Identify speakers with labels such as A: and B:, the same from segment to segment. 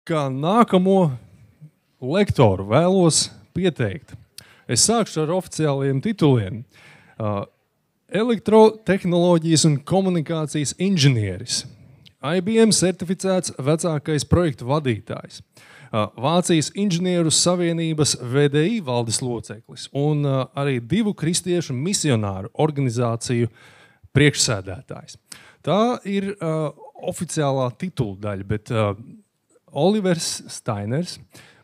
A: Kā nākamo lektoru vēlos pieteikt. Es sākšu ar oficiāliem tituliem. Elektrotehnoloģijas un komunikācijas inženieris. IBM certificēts vecākais projektu vadītājs. Vācijas inženieru savienības VDI valdes loceklis un arī 2 kristiešu misionāru organizāciju priekšsēdētājs. Tā ir oficiālā titula daļa, bet Olivers Steiners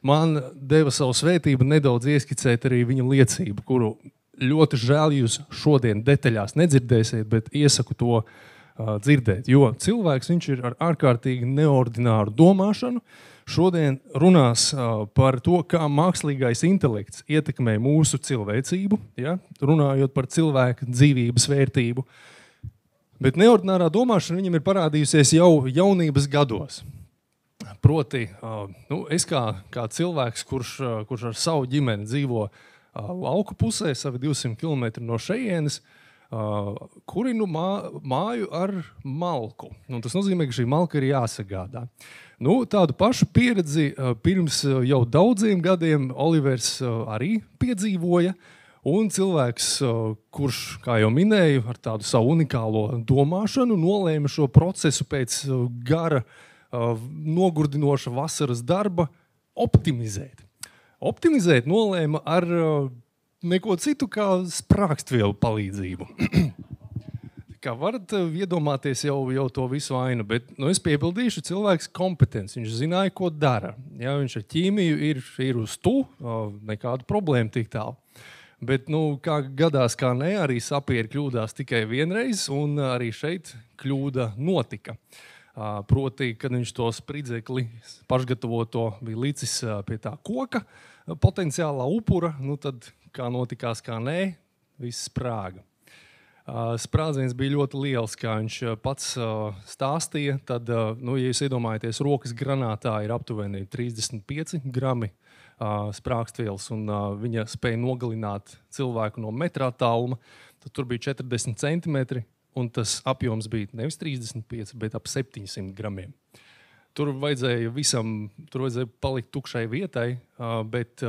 A: man deva savu svētību nedaudz ieskicēt arī viņa liecību, kuru ļoti žēl jūs šodien detaļās nedzirdēsiet, bet iesaku to dzirdēt, jo cilvēks viņš ir ar ārkārtīgi neordināru domāšanu. Šodien runās par to, kā mākslīgais intelekts ietekmē mūsu cilvēcību, ja? Runājot par cilvēka dzīvības vērtību. Bet neordinārā domāšana viņam ir parādījusies jau jaunības gados. Proti, es kā cilvēks, kurš ar savu ģimeni dzīvo lauku pusē, savi 200 km no šejienes, kurinu māju ar malku. Un tas nozīmē, ka šī malka ir jāsagādā. Tādu pašu pieredzi pirms jau daudziem gadiem Olivers arī piedzīvoja. Un cilvēks, kurš, kā jau minēju, ar tādu savu unikālo domāšanu, nolēma šo procesu pēc gara nogurdinoša vasaras darba optimizēt. Optimizēt nolēma ar neko citu kā sprākstvielu palīdzību. Kā varat iedomāties jau to visu ainu, bet es piebildīšu, cilvēks kompetents, viņš zināja, ko dara. Ja, viņš ar ķīmiju ir uz tu, nekādu problēmu tik tālu. Bet, kā gadās, kā ne, arī sapieri kļūdās tikai vienreiz, un arī šeit kļūda notika. Proti, kad viņš to spridzekli pašgatavoto bija licis pie tā koka, potenciālā upura, tad kā notikās, kā nē, viss sprāga. Sprādziens bija ļoti liels, kā viņš pats stāstīja, tad, ja jūs iedomājaties, rokas granātā ir aptuveni 35 grami sprākstvielas, un viņa spēja nogalināt cilvēku no metrā tāluma, tad tur bija 40 centimetri, un tas apjoms bija nevis 35, bet ap 700 gramiem. Tur vajadzēja palikt tukšai vietai, bet,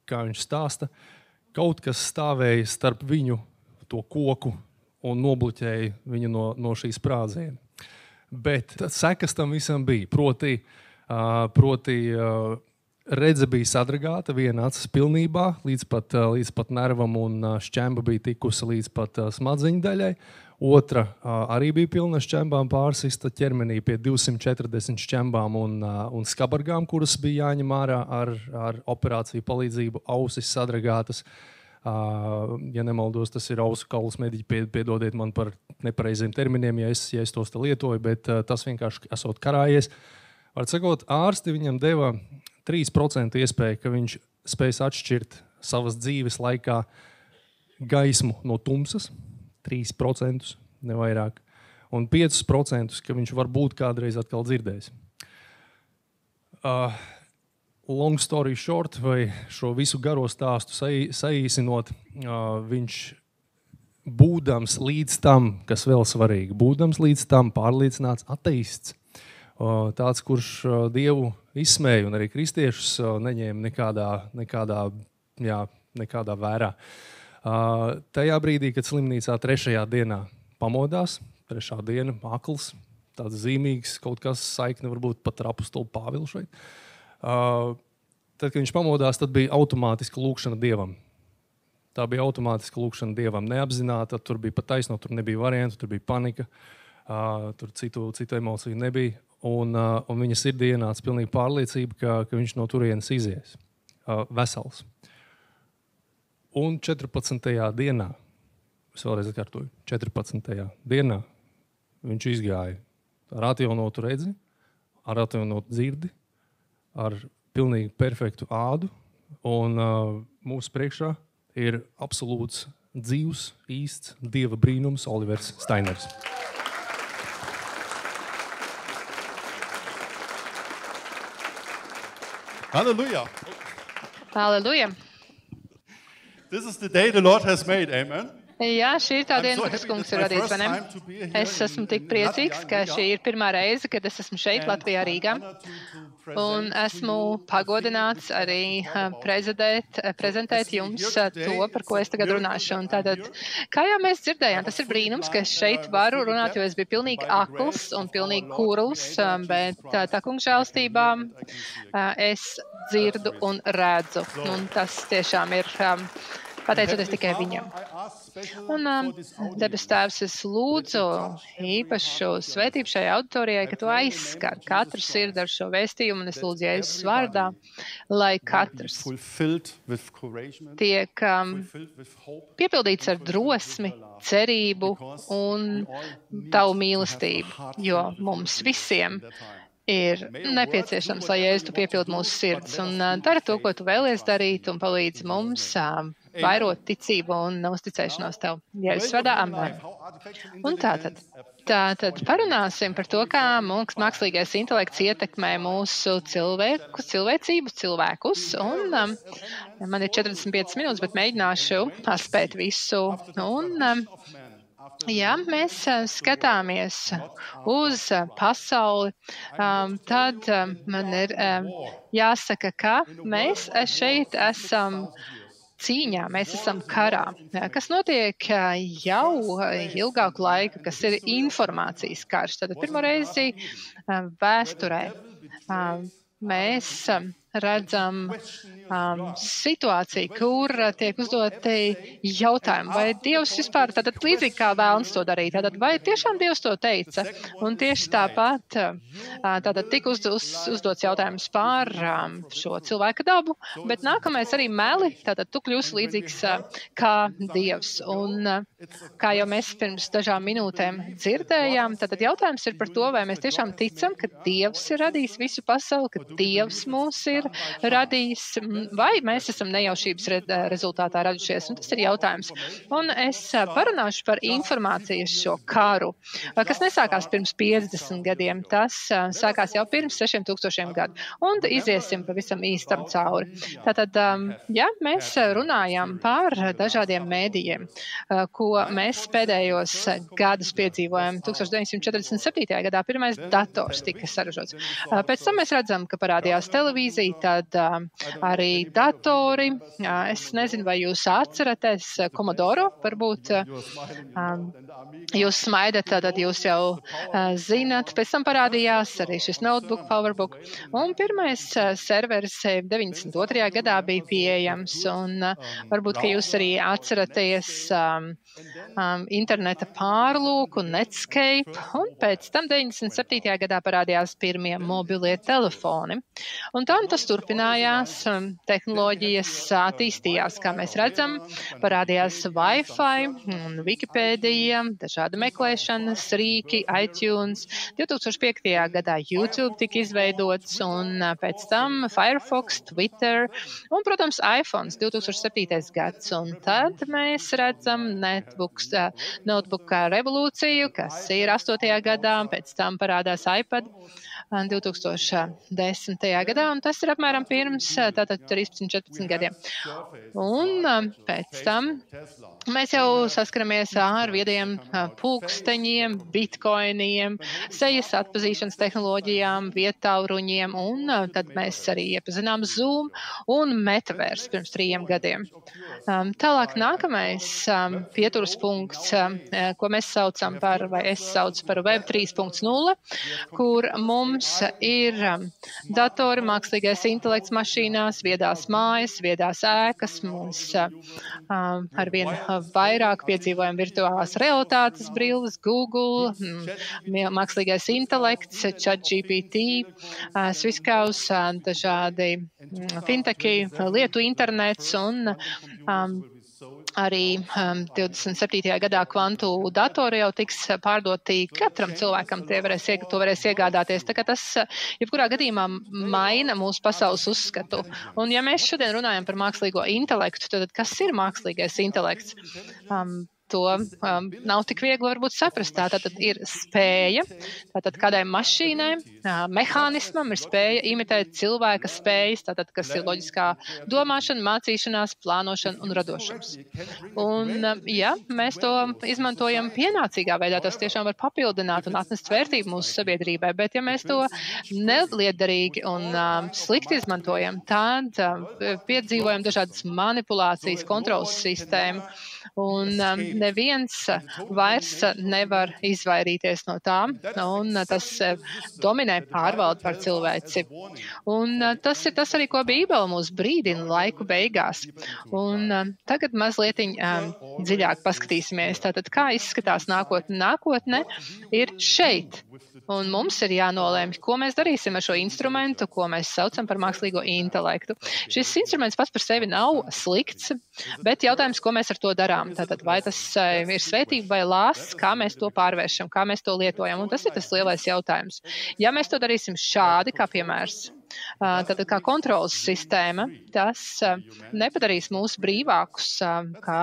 A: kā viņš stāsta, kaut kas stāvēja starp viņu to koku un nobloķēja viņu no šīs sprādziena. Bet sekas tam visam bija. Proti redze bija sadragāta, viena acis pilnībā, līdz pat nervam, un šķemba bija tikusi līdz pat smadzeņu daļai. Otra arī bija pilna šķembām pārsista ķermenī pie 240 šķembām un skabargām, kuras bija jāņem ārā ar operāciju palīdzību, ausis sadragātas. Ja nemaldos, tas ir ausu kaulas mediķi, piedodiet man par nepareiziem terminiem, ja es tos te lietoju, bet tas vienkārši esot karājies. Var sakot, ārsti viņam deva 3% iespēju, ka viņš spēs atšķirt savas dzīves laikā gaismu no tumsas, 3%, nevairāk, un 5%, ka viņš varbūt kādreiz atkal dzirdēs. Long story short, vai šo visu garo stāstu saīsinot, viņš būdams līdz tam, kas vēl svarīgi, būdams līdz tam pārliecināts ateists, tāds, kurš Dievu izsmēja un arī kristiešus neņēma nekādā vērā. Tajā brīdī, kad slimnīcā 3. dienā pamodās, 3. diena, akls, tāds zīmīgs, kaut kas saikne varbūt pat ar apostolu Pāvilu šeit. Tad, kad viņš pamodās, tad bija automātiska lūkšana Dievam. Tā bija automātiska lūkšana Dievam, neapzināta, tur bija pat taisno, tur nebija variantu, tur bija panika, tur citu emociju nebija. Un viņa sirdī ienāca pilnīgi pārliecība, ka viņš no turienes izies, vesels. Un 14. dienā, es vēlreiz atkārtoju, 14. dienā viņš izgāja ar atjaunotu redzi, ar atjaunotu dzirdi, ar pilnīgi perfektu ādu, un mūsu priekšā ir absolūts dzīvs, īsts Dieva brīnums Olivers Steiners.
B: Hallelujah.
C: Halleluja!
B: This is the day the Lord has made, amen.
C: Jā, šī ir tā diena,
B: so
C: kas
B: happy.
C: kungs
B: It's
C: ir
B: my
C: radījis,
B: first
C: vai ne?
B: time to be here
C: Es esmu tik
B: in
C: priecīgs,
B: Latvia,
C: ka
B: in
C: šī ir pirmā reize, kad es esmu šeit,
B: And
C: Latvijā,
B: I'm
C: Rīgā.
B: honored to
C: un esmu pagodināts arī prezentēt jums to, par ko es tagad runāšu. Un tātad, kā jau mēs dzirdējām, tas ir brīnums, ka es šeit varu runāt, jo es biju pilnīgi akls un pilnīgi kurls, bet tā kunga žēlstībā es dzirdu un redzu. Un tas tiešām ir pateicoties tikai viņam. Un debes Tēvs, es lūdzu īpašu svētību šai auditorijai, ka tu aizskar katru sirdi ar šo vēstījumu, un es lūdzu Jēzus vārdā, lai katrs tiek piepildīts ar drosmi, cerību un tavu mīlestību, jo mums visiem ir nepieciešams, lai Jēzus tu piepildi mūsu sirds un dara to, ko tu vēlies darīt un palīdz mums vairot ticību un uzticēšanos tev. Jēzus vārdā, amen. Un tātad parunāsim par to, kā mākslīgais intelekts ietekmē mūsu cilvēcību, cilvēkus. Un man ir 45 minūtes, bet mēģināšu paspēt visu. Un ja mēs skatāmies uz pasauli, tad man ir jāsaka, ka mēs šeit esam cīņā, mēs esam karā, kas notiek jau ilgāku laiku, kas ir informācijas karš. Tad pirmo reizi vēsturē mēs redzam situāciju, kur tiek uzdoti jautājumi, vai Dievs vispār, tātad līdzīgi kā vēlns to darīt, tātad vai tiešām Dievs to teica, un tieši tāpat tātad tika uzdots jautājums par šo cilvēka dabu, bet nākamais arī meli, tātad tu kļūsi līdzīgs kā Dievs, un kā jau mēs pirms dažām minūtēm dzirdējām, tātad jautājums ir par to, vai mēs tiešām ticam, ka Dievs ir radījis visu pasauli, ka Dievs mūs ir radījis, vai mēs esam nejaušības rezultātā radušies, un tas ir jautājums. Un es parunāšu par informācijas šo karu, kas nesākās pirms 50 gadiem, tas sākās jau pirms 6000 gadu, un iziesim pavisam īstam cauri. Tātad, ja mēs runājam par dažādiem mēdījiem, ko mēs pēdējos gadus piedzīvojam, 1947. gadā pirmais dators tika saražots. Pēc tam mēs redzam, ka parādījās televīzija, tad arī datori. Es nezinu, vai jūs atceraties Commodore, varbūt jūs smaidat, tad jūs jau zinat. Pēc tam parādījās arī šis notebook, PowerBook. Un pirmais serveris 92. gadā bija pieejams, un varbūt, ka jūs arī atceraties interneta pārlūku, Netscape, un pēc tam 97. gadā parādījās pirmie mobilie telefoni. Un tā tas turpinājās, tehnoloģijas attīstījās, kā mēs redzam, parādījās Wi-Fi un Wikipēdija, dažādi meklēšanas rīki, iTunes. 2005. gadā YouTube tika izveidots, un pēc tam Firefox, Twitter un, protams, iPhones 2007. gads. Un tad mēs redzam notebook revolūciju, kas ir 8. gadā, pēc tam parādās iPad 2010. gadā, un tas ir apmēram pirms tātad 13-14 gadiem. Un pēc tam mēs jau saskaramies ar viediem pulksteņiem, bitcoiniem, sejas atpazīšanas tehnoloģijām, viedtālruņiem, un tad mēs arī iepazinām Zoom un Metaverse pirms 3 gadiem. Tālāk nākamais pieturas punkts, ko mēs saucam par, vai es saucu par Web 3.0, kur mums ir datori, mākslīgais intelekts mašīnās, viedās mājas, viedās ēkas. Mums arvien vairāk piedzīvojam virtuālās realitātes brilles, Google, mākslīgais intelekts, ChatGPT, Swiskaus, dažādi finteki, lietu internets un arī 27. gadā kvantu datori jau tiks pārdoti katram cilvēkam, to varēs iegādāties. Tā kā tas, jebkurā gadījumā, maina mūsu pasaules uzskatu. Un ja mēs šodien runājam par mākslīgo intelektu, tad kas ir mākslīgais intelekts? to nav tik viegli varbūt saprast. Tātad ir spēja, tātad kādai mašīnai, mehānismam ir spēja imitēt cilvēka spējas, tātad kas ir loģiskā domāšana, mācīšanās, plānošana un radošums. Un, ja mēs to izmantojam pienācīgā veidā, tas tiešām var papildināt un atnest vērtību mūsu sabiedrībai, bet ja mēs to nelietderīgi un slikti izmantojam, tad piedzīvojam dažādas manipulācijas, kontrolas sistēmu, un neviens vairs nevar izvairīties no tām, un tas dominē pārvaldu par cilvēci. Un tas ir tas arī, ko Bībele mūs brīdina laiku beigās. Un tagad mazliet dziļāk paskatīsimies, tātad kā izskatās nākotne. Nākotne ir šeit. Un mums ir jānolēmj, ko mēs darīsim ar šo instrumentu, ko mēs saucam par mākslīgo intelektu. Šis instruments pats par sevi nav slikts, bet jautājums, ko mēs ar to darām. Tātad, vai tas ir svētība vai lāsts, kā mēs to pārvēršam, kā mēs to lietojam. Un tas ir tas lielais jautājums. Ja mēs to darīsim šādi, kā piemērs, tātad kā kontrolas sistēma, tas nepadarīs mūs brīvākus, kā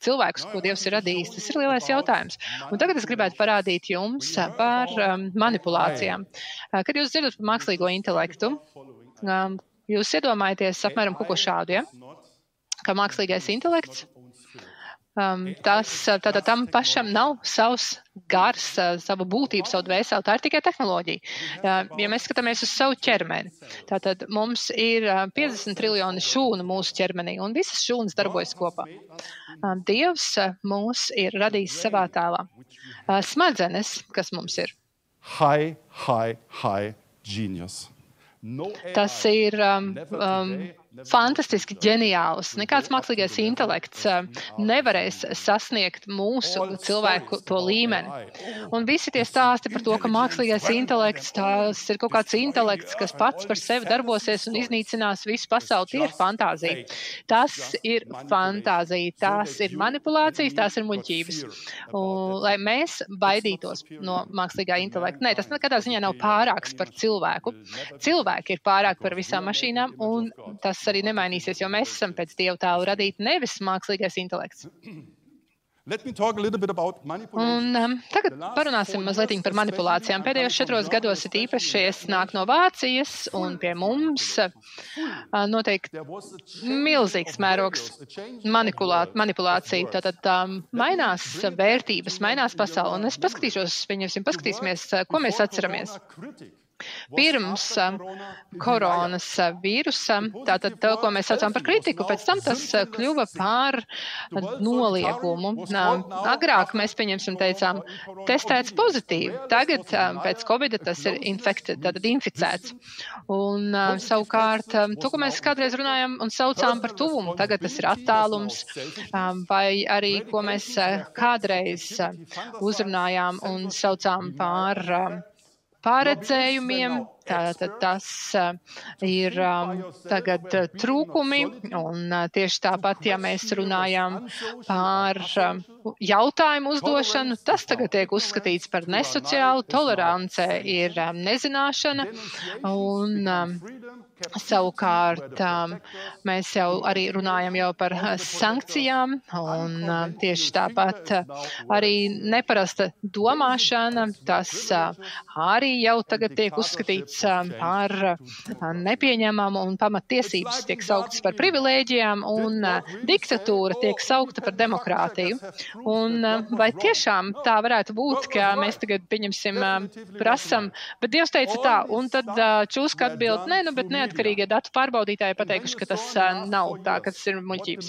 C: cilvēkus, ko Dievs ir radījis. Tas ir lielais jautājums. Un tagad es gribētu parādīt jums par manipulācijām. Kad jūs dzirdat par mākslīgo intelektu, jūs iedomājaties apmēram kaut ko šādu, ja? Kā mākslīgais intelekts. Tātad tam pašam nav savs gars, savu būtību, savu dvēseli, tā ir tikai tehnoloģija. Ja mēs skatāmies uz savu ķermeni, tātad mums ir 50 triljoni šūnu mūsu ķermenī, un visas šūnas darbojas kopā. Dievs mūs ir radījis savā tēlā. Smadzenes, kas mums ir?
B: High genius.
C: Tas ir fantastiski ģeniāls. Nekāds mākslīgais intelekts nevarēs sasniegt mūsu cilvēku to līmeni. Un visi tie stāsti par to, ka mākslīgais intelekts, tas ir kaut kāds intelekts, kas pats par sevi darbosies un iznīcinās visu pasauli, tie ir fantāzija. Tas ir fantāzija, tās ir manipulācijas, tās ir muļķības. Un, lai mēs baidītos no mākslīgā intelekta. Nē, tas nekādā ziņā nav pārāks par cilvēku. Cilvēki ir pārāk par visām mašīnām, un tas arī nemainīsies, jo mēs esam pēc Dieva tēla radīti, nevis mākslīgais intelekts. Un tagad parunāsim mazliet par manipulācijām. Pēdējos 4 gados ir īpaši nāk no Vācijas, un pie mums notiek milzīgs mērogs manipulācija. Tātad mainās vērtības, mainās pasaule. Un es paskatīsimies, ko mēs atceramies. Pirms koronas vīrusa, tātad to, ko mēs saucam par kritiku, pēc tam tas kļuva par noliegumu. Agrāk mēs teicām, testēts pozitīvi. Tagad pēc Covid tas ir inficēts. Un savukārt, to, ko mēs kādreiz runājam un saucām par tuvumu, tagad tas ir attālums, vai arī, ko mēs kādreiz uzrunājām un saucām par pārredzējumiem, tātad tas ir tagad trūkumi, un tieši tāpat, ja mēs runājam par jautājumu uzdošanu, tas tagad tiek uzskatīts par nesociālu, tolerance ir nezināšana, un savukārt mēs jau arī runājam jau par sankcijām, un tieši tāpat arī neparasta domāšana, tas arī jau tagad tiek uzskatīts par nepieņemamu, un pamattiesības tiek sauktas par privilēģijām, un diktatūra tiek saukta par demokrātiju. Un vai tiešām tā varētu būt, ka mēs tagad prasam, bet Dievs teica tā, un tad Čūska atbild, bet neatkarīgie datu pārbaudītāji pateikuši, ka tas nav tā, ka tas ir muļķības.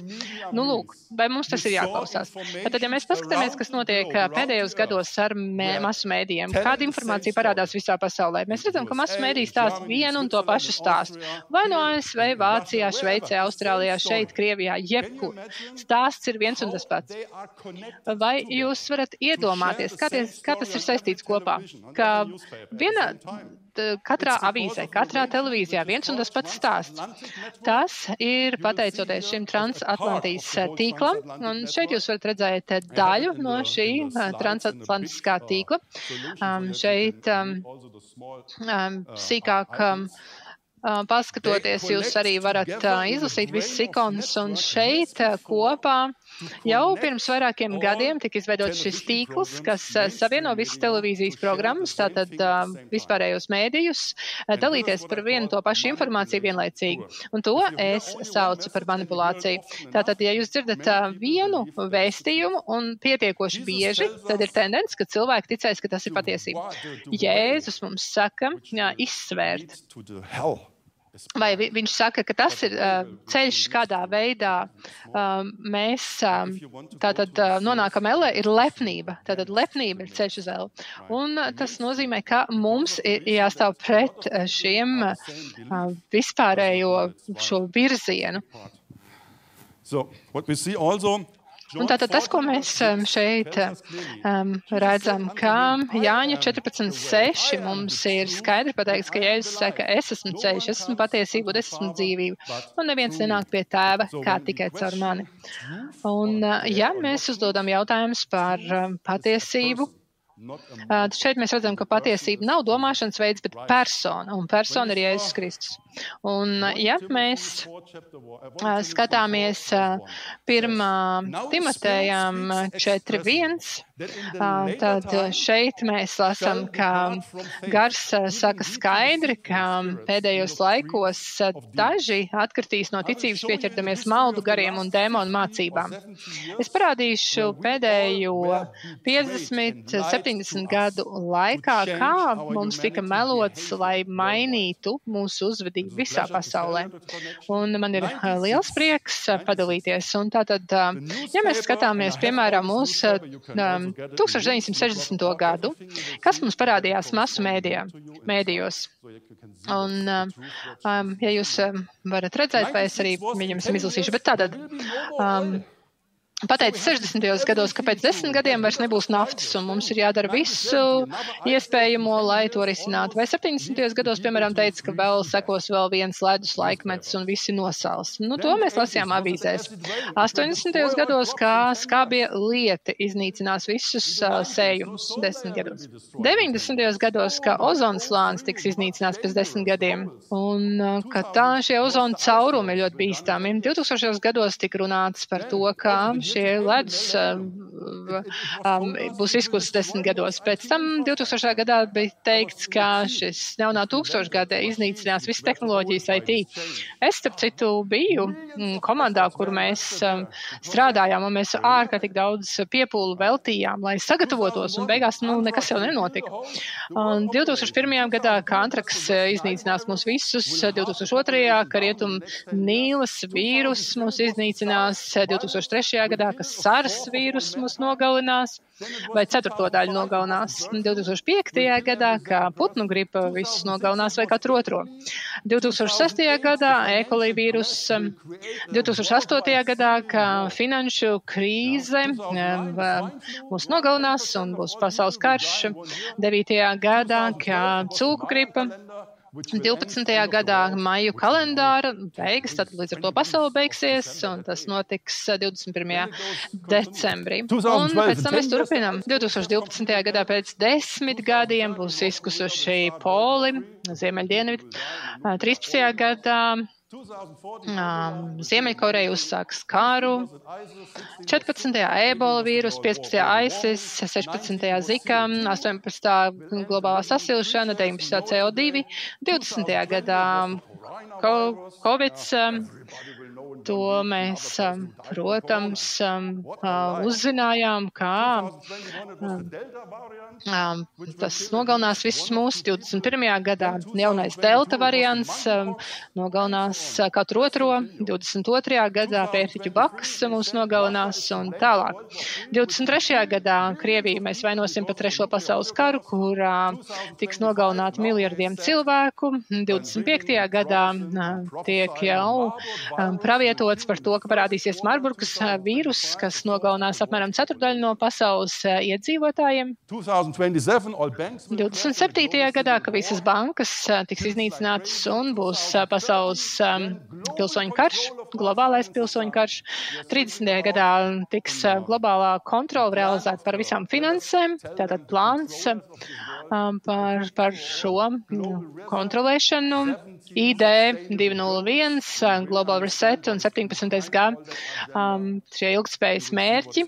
C: Nu, lūk, vai mums tas ir jāklausās? Tad, ja mēs paskatāmies, kas notiek pēdējos gados ar masu mēdījiem, kāda informācija parādās visā pasaulē, mēs redzam, ka masu mēdī stāsta vienu un to pašu stāstu. Vai no ASV, Vācijā, Šveicē, Austrālijā, šeit, Krievijā, jebkur. Stāsts ir viens un tas pats. Vai jūs varat iedomāties, kā tas ir saistīts kopā? Ka katrā avīzē, katrā televīzijā viens un tas pats stāsts. Tas ir pateicoties šim transatlantijas tīklam, un šeit jūs varat redzēt daļu no šī transatlantiskā tīkla. Šeit sīkāk paskatoties, jūs arī varat izlasīt visas ikonas, un šeit kopā Jau pirms vairākiem gadiem tika izveidots šis tīkls, kas savieno visas televīzijas programmas, tātad vispārējos mēdījus, dalīties par vienu to pašu informāciju vienlaicīgi. Un to es saucu par manipulāciju. Tātad, ja jūs dzirdat vienu vēstījumu un pietiekoši bieži, tad ir tendence, ka cilvēki ticēs, ka tas ir patiesība. Jēzus mums saka, izsvērt. Vai viņš saka, ka tas ir ceļš, kādā veidā mēs tātad nonākam ellē, ir lepnība. Tātad lepnība ir ceļš uz elli. Un tas nozīmē, ka mums ir jāstāv pret šiem vispārējo šo virzienu. Un tātad tas, ko mēs šeit redzam, ka Jāņa 14:6 mums ir skaidri pateikts, ka Jēzus saka, es esmu ceļš, es esmu patiesība, un es esmu dzīvība. Un neviens nenāk pie tēva, kā tikai caur mani. Un ja mēs uzdodam jautājumus par patiesību, šeit mēs redzam, ka patiesība nav domāšanas veids, bet persona, un persona ir Jēzus Kristus. Un ja mēs skatāmies 1. Timotejam 4:1, tad šeit mēs lasām, ka Gars saka skaidri, ka pēdējos laikos daži atkritīs no ticības pieķerdamies maldu gariem un dēmonu mācībām. Es parādīšu pēdējo 50-70 gadu laikā, kā mums tika melots, lai mainītu mūsu uzvedību visā pasaulē. Un man ir liels prieks padalīties. Un tātad, ja mēs skatāmies, piemēram, uz 1960. gadu, kas mums parādījās masu mēdījos. Un, ja jūs varat redzēt, vai es arī viņam esam izlasījuši, bet tātad, pateica 60. gados, ka pēc 10 gadiem vairs nebūs naftas, un mums ir jādara visu iespējamo, lai to risinātu. Vai 70. gados, piemēram, teica, ka vēl sekos vēl viens ledus laikmets un visi nosals. Nu, to mēs lasījām avīzēs. 80. gados, kā skābie lieti iznīcinās visus sējumus 10 gados. 90. gados, ka ozonslānis tiks iznīcināts pēc 10 gadiem, un ka šie ozona caurumi ir ļoti bīstami. 2000. gados tika runāts par to, ka šie ledus būs izkusts 10 gados. Pēc tam 2000. gadā bija teikts, ka šis jaunā tūkstošgade iznīcinās visas tehnoloģijas IT. Es, starp citu, biju komandā, kur mēs strādājām, un mēs ārkārtīgi daudz piepūlu veltījām, lai sagatavotos, un beigās nekas jau nenotika. Un 2001. gadā, kā antraks iznīcinās mūs visus, 2002. ka rietum Nīlas vīrus mūs iznīcinās, 2003. gadā, ka SARS vīrus mūs nogalinās, vai 4. daļu nogalinās. 2005. gadā, ka putnu gripa visus nogalinās, vai katru otro. 2006. gadā E. coli vīrus, 2008. gadā, ka finanšu krīze mūs nogalinās un būs pasaules karš. 9. gadā, ka cūku gripa. 12. gadā maiju kalendāra beigas, tad līdz ar to pasaule beigsies, un tas notiks 21. decembrī. Un pēc tam mēs turpinām. 2012. gadā pēc 10 gadiem būs izkusuši poli, ziemeļdienvidi. 13. gadā Ziemeļkoreja uzsāks karu, 14. ebola vīrus, 15. ISIS, 16. zika, 18. globālā sasilšana, 19. CO2, 20. gadā Covid. To mēs, protams, uzzinājām, kā tas nogalinās visus mūsu 21. gadā. Jaunais delta variants nogalinās katru otro, 22. gadā pērtiķu baks mūs nogalinās un tālāk. 23. gadā Krieviju mēs vainosim par 3. pasaules karu, kurā tiks nogalināti miljardiem cilvēku. 25. gadā tiek jau pravietots par to, ka parādīsies Marburgas vīrus, kas nogalinās apmēram 4/4 no pasaules iedzīvotājiem. 27. gadā, ka visas bankas tiks iznīcinātas un būs pasaules pilsoņu karš, globālais pilsoņu karš. 30. gadā tiks globālā kontrola realizēta par visām finansēm, tātad plāns par šo kontrolēšanu. ID 201, Global Reset un 17. Šie ilgtspējas mērķi.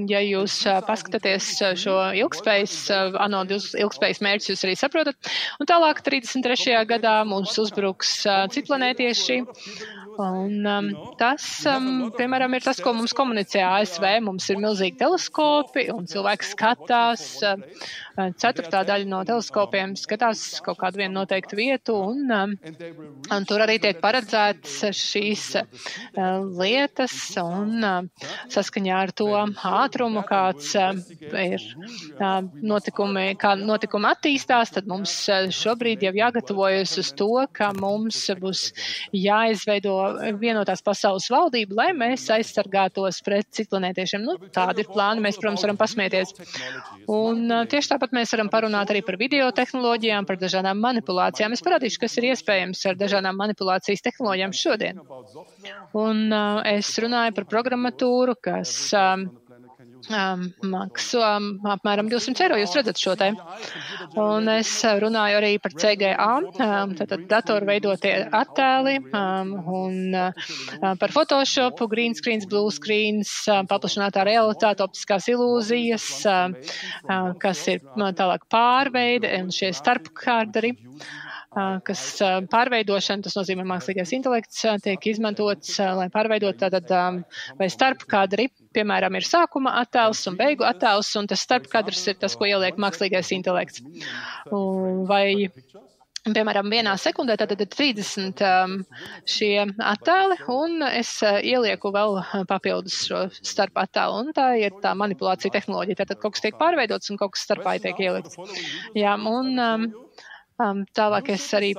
C: Ja jūs paskatāties šo ilgtspējas, ANO ilgtspējas mērķus, jūs arī saprotat. Un tālāk 33. gadā mums uzbruks citplanētieši. Un tas, piemēram, ir tas, ko mums komunicē ASV. Mums ir milzīgi teleskopi un cilvēki skatās. 4. daļa no teleskopiem skatās kaut kādu vienu noteiktu vietu un tur arī tiek paredzētas šīs lietas un saskaņā ar to ātrumu, kāds ir kā notikumi attīstās, tad mums šobrīd jau jāgatavojas uz to, ka mums būs jāizveido vienotās pasaules valdība, lai mēs aizsargātos pret citplanētiešiem. Tādi ir plāni, mēs, protams, varam pasmieties. Un tieši tāpat mēs varam parunāt arī par videotehnoloģijām, par dažādām manipulācijām. Es parādīšu, kas ir iespējams ar dažādām manipulācijas tehnoloģijām šodien. Un es runāju par programmatūru, kas maksu apmēram 200 eiro. Jūs redzat šo te. Un es runāju arī par CGA, tātad datoru veidotie attēli, un par Photoshopu, green screens, blue screens, paplašinātā realitāte, optiskās ilūzijas, kas ir tālāk pārveide un šie starpkadri, kas pārveidošana, tas nozīmē mākslīgais intelekts, tiek izmantots, lai pārveidot tātad vai starpkadri, piemēram, ir sākuma attēls un beigu attēls, un tas starpkadrs ir tas, ko ieliek mākslīgais intelekts. Vai, piemēram, vienā sekundē tātad ir 30 šie attēli, un es ielieku vēl papildus šo starp attēlu, un tā ir tā manipulācija tehnoloģija. Tātad kaut kas tiek pārveidots un kaut kas starpā tiek ielikts. Jā, un tālāk es arī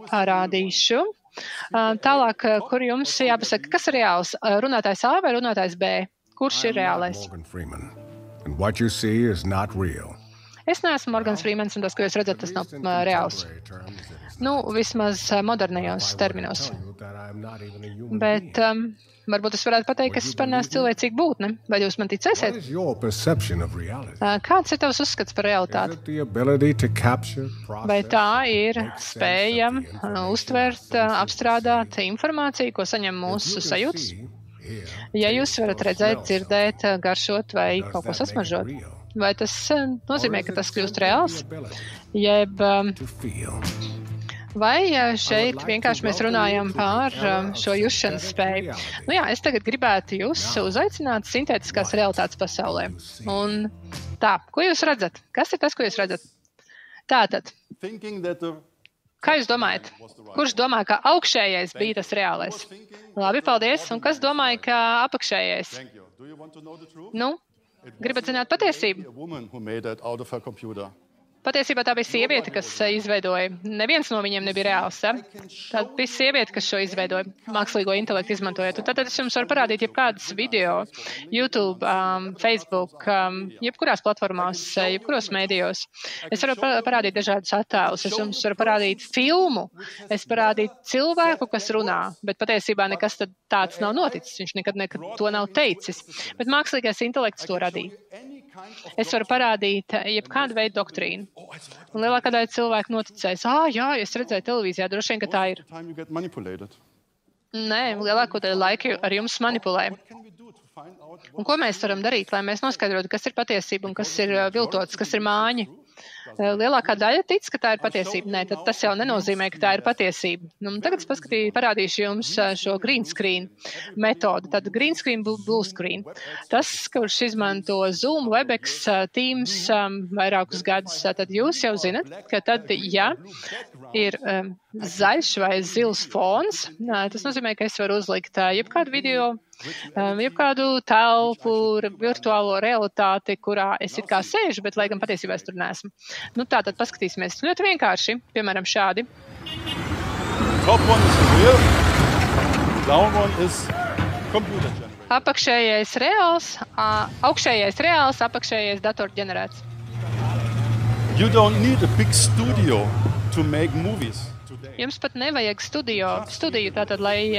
C: parādīšu. Tālāk, kur jums jāpasaka, kas ir reāls? Runātājs A vai runātājs B? Kurš ir reālais? Es neesmu Morgans Freemans, un tas, ko jūs redzat, tas nav reāls. Vismaz modernajos terminos. Bet varbūt es varētu pateikt, ka es par neesmu cilvēcīga būtne. Vai jūs man ticēsiet? Kāds ir tavs uzskats par realitāti? Vai tā ir spēja uztvert, apstrādāt informāciju, ko saņem mūsu sajūtas? Ja jūs varat redzēt, dzirdēt, garšot vai kaut ko sasmaržot? Vai tas nozīmē, ka tas kļūst reāls? Jeb vai šeit vienkārši mēs runājam par šo jusšanas spēju? Jā, es tagad gribētu jūs uzaicināt sintētiskās realitātes pasaulē. Un tā, ko jūs redzat? Kas ir tas, ko jūs redzat? Tātad, kā jūs domājat? Kurš domā, ka augšējais bija tas reālais? Labi, paldies. Un kas domāja, ka apakšējais? Gribat zināt patiesību? Patiesībā tā bija sieviete, kas izveidoja. Neviens no viņiem nebija reāls. Tā bija sieviete, kas šo izveidoja, mākslīgo intelektu izmantojot. Un tad es jums varu parādīt jebkādas video, YouTube, Facebook, jebkurās platformās, jebkuros mēdījos. Es varu parādīt dažādus attēlus. Es jums varu parādīt filmu. Es parādītu cilvēku, kas runā, bet patiesībā nekas tāds nav noticis. Viņš nekad to nav teicis. Bet mākslīgais intelekts to radīja. Es varu parādīt jebkādu veidu doktrīnu. Un lielākā daļa cilvēku noticēs, jā, es redzēju televīzijā, droši vien, ka tā ir. Nē, lielāko daļu laika ar jums manipulē. Un ko mēs varam darīt, lai mēs noskaidrotu, kas ir patiesība un kas ir viltots, kas ir māņi? Lielākā daļa tic, ka tā ir patiesība. Nē, tad tas jau nenozīmē, ka tā ir patiesība. Tagad es parādīšu jums šo green screen metodu. Tad green screen, blue screen. Tas, kurš izmanto Zoom, Webex, Teams vairākus gadus, tad jūs jau zinat, ka tad, ja ir zaļš vai zils fons, tas nozīmē, ka es varu uzlikt jebkādu video, jebkādu telpu, virtuālo realitāti, kurā es it kā sēžu, bet lai gan patiesībā es tur neesmu. Tātad paskatīsimies ļoti vienkārši, piemēram, šādi. Apakšējais reāls, augšējais reāls, apakšējais datorģenerēts.
B: You don't need a big studio to make movies.
C: Jums pat nevajag studiju tātad, lai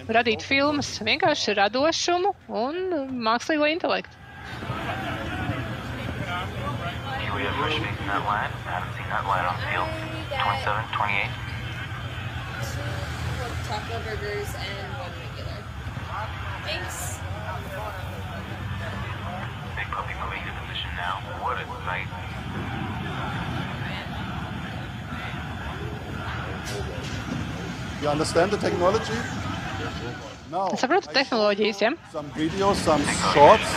C: radītu filmas, vienkārši radošumu un mākslīgo intelektu.
D: We have rush facing that line. I haven't seen that line on the field. 27, 28.
E: Taco burgers and one regular. Thanks.
D: Big puppy moving into position now. What a sight.
B: You understand the technology? Now,
C: Saprotu tehnoloģijas, ja?
B: some videos, some shorts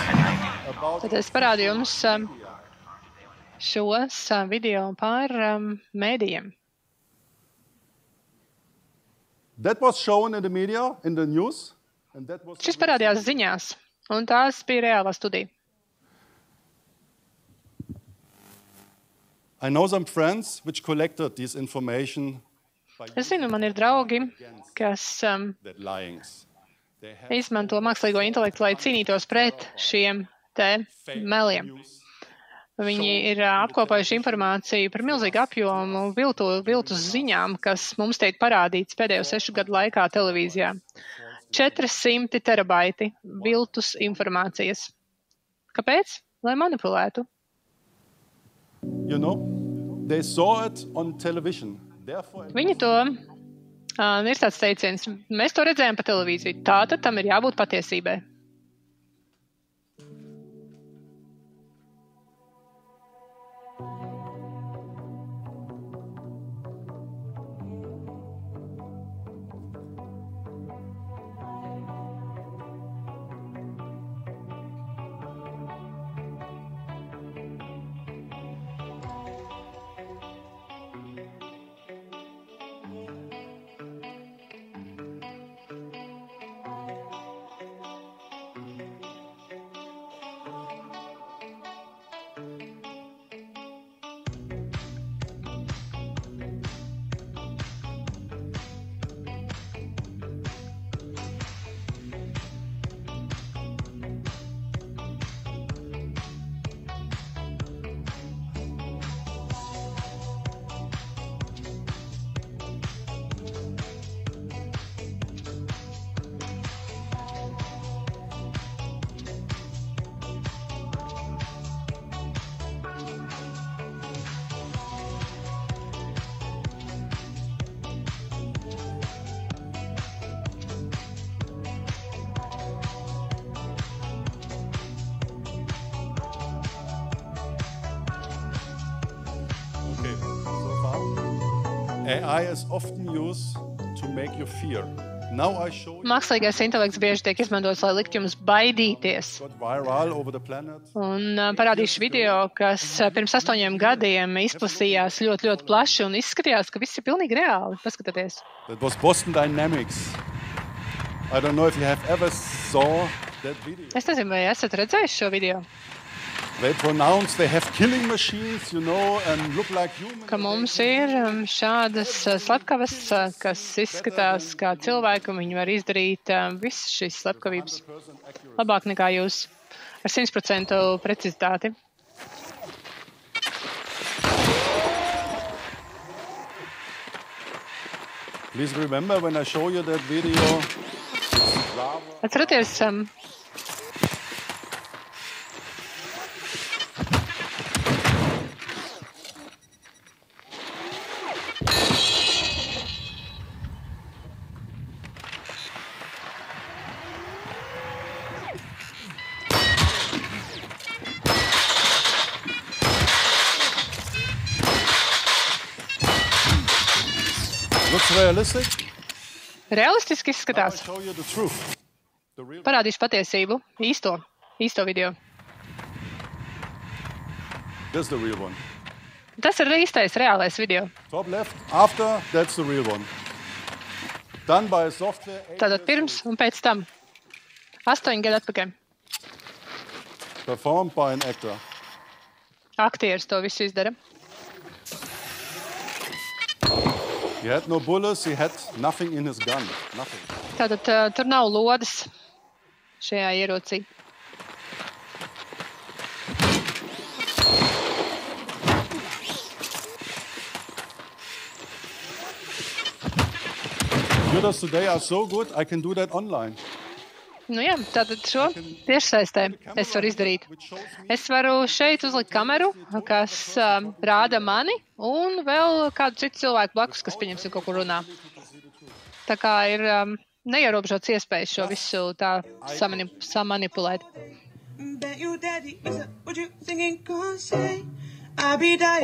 B: about
C: Tad es parādu jums šos video par mēdījiem.
B: that was shown in the media, in the news, and that was
C: Šis parādījās ziņās, un tās bija reālā studija.
B: I know some friends which collected this information by
C: Es zinu, man ir draugi, kas
B: that lyings. They have
C: izmanto mākslīgo intelektu, lai cīnītos pret šiem te meliem. Viņi ir apkopojuši informāciju par milzīgu apjomu viltus ziņām, kas mums tiek parādīts pēdējo 6 gadu laikā televīzijā. 400 terabaiti viltus informācijas. Kāpēc? Lai manipulētu.
B: You know, they saw it on television. Therefore,
C: Viņi to, ir tāds teiciens, mēs to redzējām pa televīziju, tātad tam ir jābūt patiesībai.
B: okay, so far. AI is often used to make you fear. Now I show you
C: Mākslīgais intelekts bieži tiek izmantots, lai likt jums baidīties.
B: got viral over the planet.
C: Un parādīšu video, kas pirms 8 gadiem izplasījās ļoti, ļoti plaši un izskatījās, ka viss ir pilnīgi reāli. Paskatieties.
B: That was Boston Dynamics. I don't know if you have ever saw that video.
C: Es nezinu, vai esat redzējuši šo video,
B: They pronounce they have killing machines, you know, and look like humans.
C: ka mums ir šādas slepkavas, kas izskatās kā cilvēki, un viņi var izdarīt visas šīs slepkavības labāk nekā jūs ar 100% precizitāti.
B: Please remember when I show you that video.
C: Atcerieties,
B: Looks realistic.
C: realistiski
B: Now I
C: izskatās.
B: show you the truth. The real.
C: Parādīšu patiesību, īsto video.
B: That's the real one.
C: Tas ir īstais, reālais video.
B: Top left. After, that's the real one. Done by a software.
C: Tātad pirms un pēc tam. 8 gadu atpakaļ.
B: Performed by an actor.
C: Aktieris to visu izdara.
B: He had no bullets. He had nothing in his gun. Nothing.
C: Tātad tur nav lodes šajā ierocī.
B: computers today are so good, I can do that online.
C: Nu jā, tātad šo tiešsaistē es varu izdarīt. Es varu šeit uzlikt kameru, kas rāda mani, un vēl kādu citu cilvēku blakus, kas pieņemsim kaut kur runā. Tā kā ir neierobežots iespējas šo visu tā samanipulēt.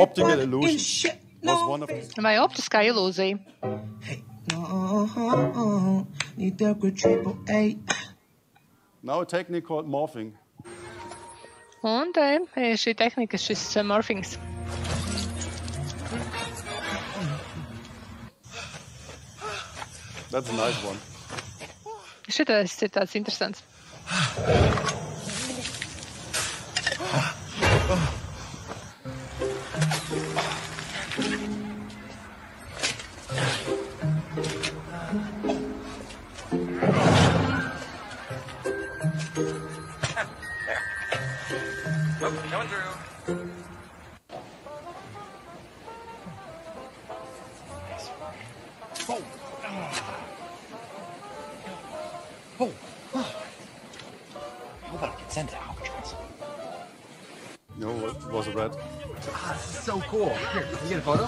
B: Optical illusion was one of these.
C: Vai optiskā ilūzija?
B: Now a technique called morphing.
C: Un te ir šī tehnika, šis morphings.
B: That's a nice one.
C: Šitais ir tāds interesants.
D: Coming through.
F: How about I can send it Alcatraz?
B: No, it was a red.
F: This is so cool. Here, can you get a photo?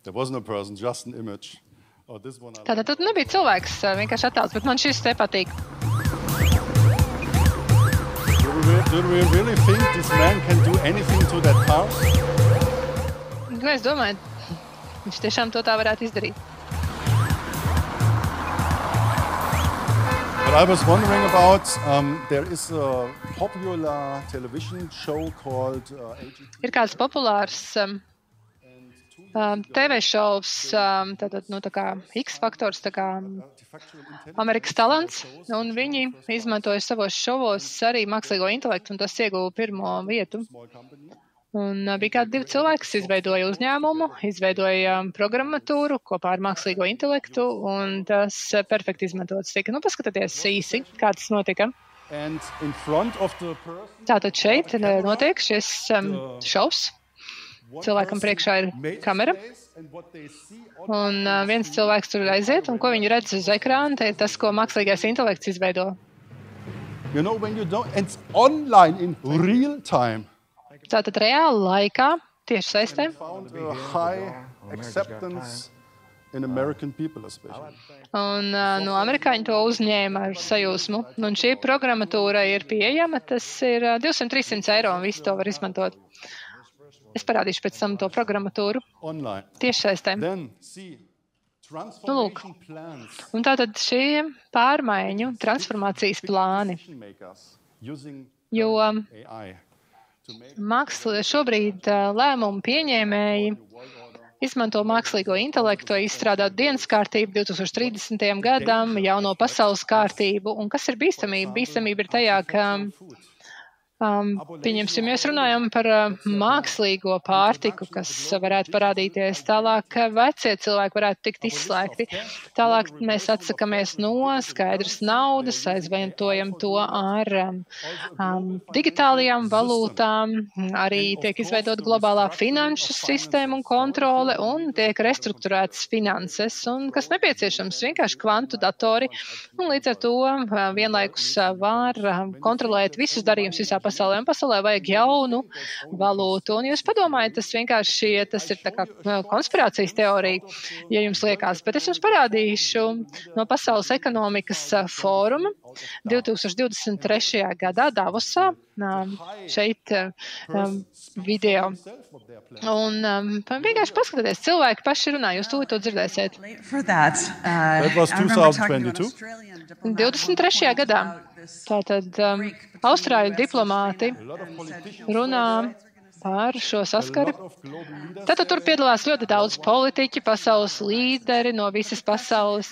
B: There wasn't a person, just an image. Oh, this one I
C: Tātad tur nebija cilvēks, vienkārši attēls, bet man šis te patīk.
B: Do we really think this man can do anything to that house?
C: Ko es domāju? Viņš tiešām to tā varētu izdarīt.
B: But I was wondering about, there is a popular television show called
C: Ir kāds populārs TV šovs, tātad, tā kā X-faktors, tā kā Amerikas talants, un viņi izmantoja savos šovos arī mākslīgo intelektu, un tas ieguva pirmo vietu. Un bija kādi 2 cilvēki, kas izveidoja uzņēmumu, izveidoja programmatūru kopā ar mākslīgo intelektu, un tas perfekti izmantots tika. Nu, paskatieties īsi, kā tas notika. Tātad šeit notiek šis šovs. Cilvēkam priekšā ir kamera, un viens cilvēks tur aiziet, un ko viņi redz uz ekrāna, ir tas, ko mākslīgais intelekts izveido.
B: You know, when you don't, and it's online in real time.
C: Tātad reāli laikā, tieši saistē.
B: Found a high acceptance in American people especially.
C: Un no amerikāņi to uzņēma ar sajūsmu. Un šī programmatūra ir pieejama, tas ir 200-300 eiro, un visi to var izmantot. Es parādīšu pēc tam to programmatūru tieši saistē. Nu, lūk. Un tātad šie pārmaiņu transformācijas plāni, jo šobrīd lēmumu pieņēmēji izmanto mākslīgo intelektu, izstrādāt dienas kārtību 2030. gadam, jauno pasaules kārtību. Un kas ir bīstamība? Bīstamība ir tajā, ka pieņemsim, mēs runājam par mākslīgo pārtiku, kas varētu parādīties tālāk, vecie cilvēki varētu tikt izslēgti. Tālāk mēs atsakamies no skaidras naudas, aizvietojam to ar digitālajām valūtām, arī tiek izveidot globālā finanšu sistēma un kontrole, un tiek restruktūrētas finanses, un kas nepieciešams, vienkārši kvantu datori, un līdz ar to vienlaikus var kontrolēt visus darījumus visā pasaulē, un pasaulē vajag jaunu valūtu. Un jūs padomājat, tas ir tā kā konspirācijas teorija, ja jums liekas, bet es jums parādīšu no Pasaules ekonomikas fóruma 2023. gadā Davosā, šeit video. Un vienkārši paskatieties, cilvēki paši runā, jūs to dzirdēsiet.
B: That was 2022.
C: 23. gadā. Tātad Austrāļu diplomāti runā par šo saskari. Tātad tur piedalās ļoti daudz politiķi, pasaules līderi no visas pasaules.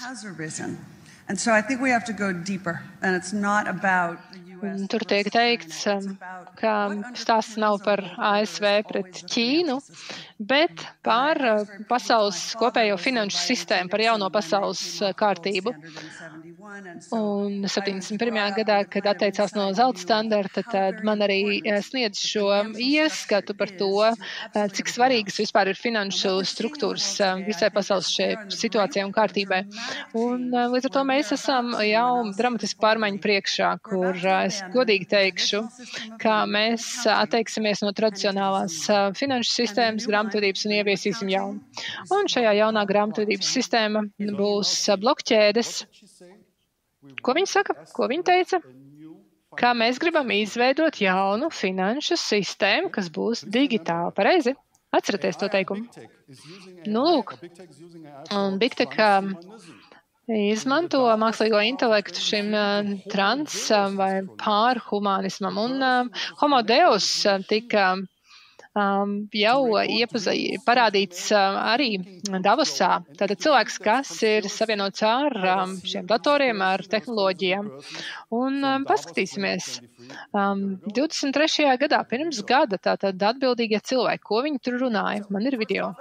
C: Tur tiek teikts, ka stāsts nav par ASV pret Ķīnu, bet par pasaules kopējo finanšu sistēmu, par jauno pasaules kārtību. Un 71. gadā, kad atteicās no zelta standarta, tad man arī sniedz šo ieskatu par to, cik svarīgas vispār ir finanšu struktūras visai pasaules šajā situācijā un kārtībai. Un līdz ar to mēs esam jau dramatiski pārmaiņu priekšā, kur es godīgi teikšu, ka mēs atteiksimies no tradicionālās finanšu sistēmas, grāmatvedības un ieviesīsim jaunu. Un šajā jaunā grāmatvedības sistēma būs blokķēdes. Ko viņi saka? Ko viņi teica? Kā mēs gribam izveidot jaunu finanšu sistēmu, kas būs digitāla. Pareizi? Atceraties to teikumu. Nu, lūk. Un Big Tech izmanto mākslīgo intelektu šim trans vai pārhumanismam. Un Homo Deus tika jau parādīts arī Davosā. Tātad cilvēks, kas ir savienots ar šiem datoriem, ar tehnoloģijām. Un paskatīsimies. 23. gadā, pirms gada, tātad atbildīgie cilvēki, ko viņi tur runāja. Man ir video.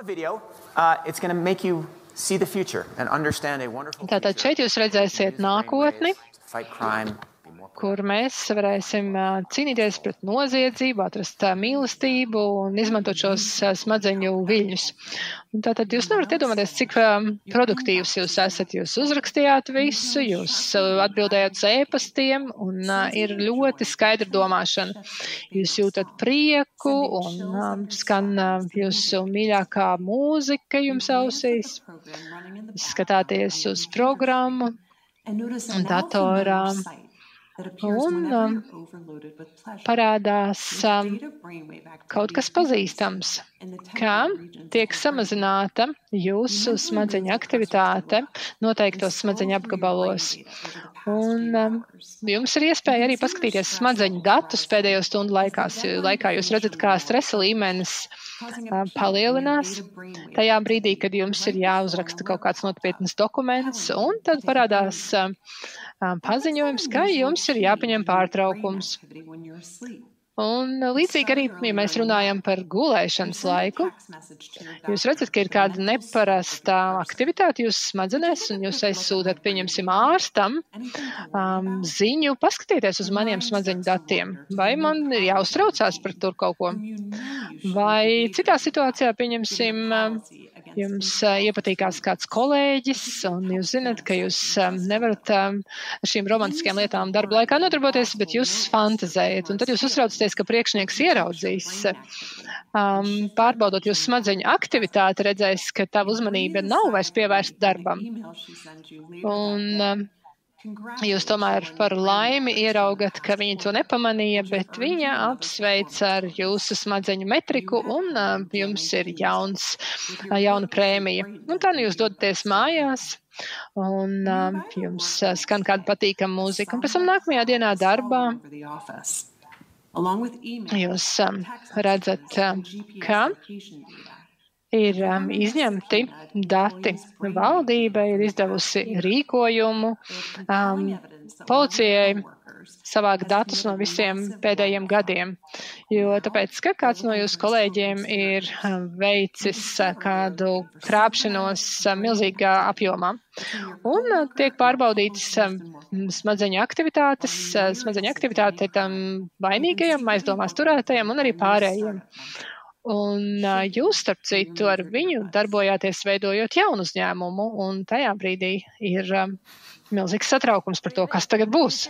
C: Tātad šeit jūs redzēsiet nākotni, kur mēs varēsim cīnīties pret noziedzību, atrast mīlestību un izmantot šos smadzeņu viļņus. Un tātad jūs nevarat iedomāties, cik produktīvs jūs esat. Jūs uzrakstījāt visu, jūs atbildējāt uz e-pastiem un ir ļoti skaidra domāšana. Jūs jūtat prieku un skan jūsu mīļākā mūzika jums ausīs. Skatāties uz programmu un datorā. Un parādās kaut kas pazīstams, kā tiek samazināta jūsu smadzeņu aktivitāte noteiktos smadzeņu apgabalos. Un jums ir iespēja arī paskatīties smadzeņu datus pēdējo stundu laikā. Jūs redzat, kā stresa līmenis palielinās tajā brīdī, kad jums ir jāuzraksta kaut kāds nopietns dokuments, un tad parādās paziņojums, ka jums ir jāpaņem pārtraukums. Un līdzīgi arī, ja mēs runājam par gulēšanas laiku, jūs redzat, ka ir kāda neparasta aktivitāte jūsu smadzenēs, un jūs aizsūtat, pieņemsim, ārstam ziņu, paskatieties uz maniem smadzeņu datiem. Vai man ir jāuztraucās par tur kaut ko? Vai citā situācijā, pieņemsim, jums iepatīkās kāds kolēģis, un jūs zināt, ka jūs nevarat ar šīm romantiskajām lietām darba laikā nodarboties, bet jūs fantazējat. Un tad jūs uztraucaties, ka priekšnieks ieraudzīs, pārbaudot jūsu smadzeņu aktivitāti, redzēs, ka tava uzmanība nav vairs pievērsta darbam. Un jūs tomēr par laimi ieraugat, ka viņi to nepamanīja, bet viņa apsveic ar jūsu smadzeņu metriku un jums ir jauna prēmija. Un tā jūs dodaties mājās un jums skan kāda patīkama mūzika. Un pēc tam nākamajā dienā darbā jūs redzat, ka ir izņemti dati. Valdība ir izdevusi rīkojumu policijai savākt datus no visiem pēdējiem gadiem. Jo tāpēc, ka kāds no jūsu kolēģiem ir veicis kādu krāpšanos milzīgā apjomā. Un tiek pārbaudītas smadzeņu aktivitātes. Smadzeņu aktivitāte tam vainīgajam, aizdomās turētajam un arī pārējiem. Un jūs, starp citu, ar viņu darbojāties veidojot jaunu uzņēmumu, un tajā brīdī ir milzīgs satraukums par to, kas tagad būs.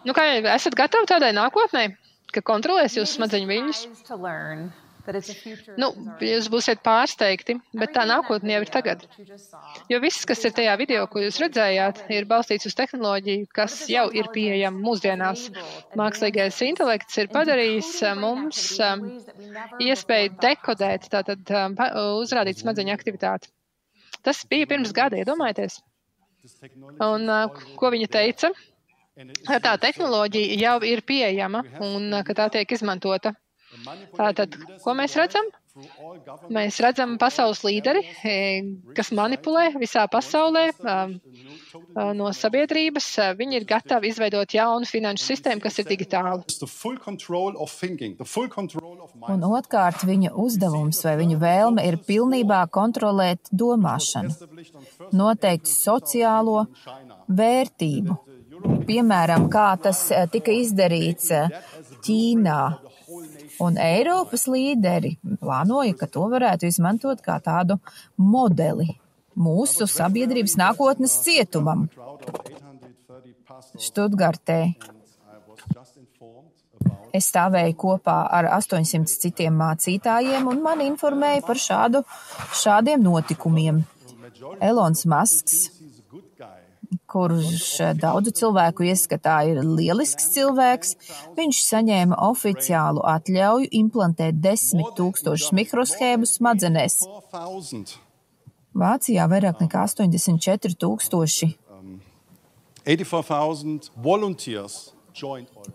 C: Nu, kā esat gatavi tādai nākotnē, ka kontrolēs jūsu smadzeņu viļņus? Nu, jūs būsiet pārsteigti, bet tā nākotne jau ir tagad. Jo viss, kas ir tajā video, ko jūs redzējāt, ir balstīts uz tehnoloģiju, kas jau ir pieejama mūsdienās. Mākslīgais intelekts ir padarījis mums iespēju dekodēt, tātad uzrādīt smadzeņu aktivitāti. Tas bija pirms gada, iedomājieties. Un ko viņa teica? Tā tehnoloģija jau ir pieejama un ka tā tiek izmantota. Tātad, ko mēs redzam? Mēs redzam pasaules līderi, kas manipulē visā pasaulē no sabiedrības. Viņi ir gatavi izveidot jaunu finanšu sistēmu, kas ir digitāla.
G: Un otrkārt, viņa uzdevums vai viņa vēlme ir pilnībā kontrolēt domāšanu, noteikt sociālo vērtību. Piemēram, kā tas tika izdarīts Ķīnā. Un Eiropas līderi plānoja, ka to varētu izmantot kā tādu modeli mūsu sabiedrības nākotnes cietumam. Štutgartē. Es stāvēju kopā ar 800 citiem mācītājiem un man informēja par šādiem notikumiem. Elons Masks, kurš daudzu cilvēku ieskatā ir lielisks cilvēks, viņš saņēma oficiālu atļauju implantēt 10 000 mikroshēmu smadzenēs. Vācijā vairāk nekā 84 000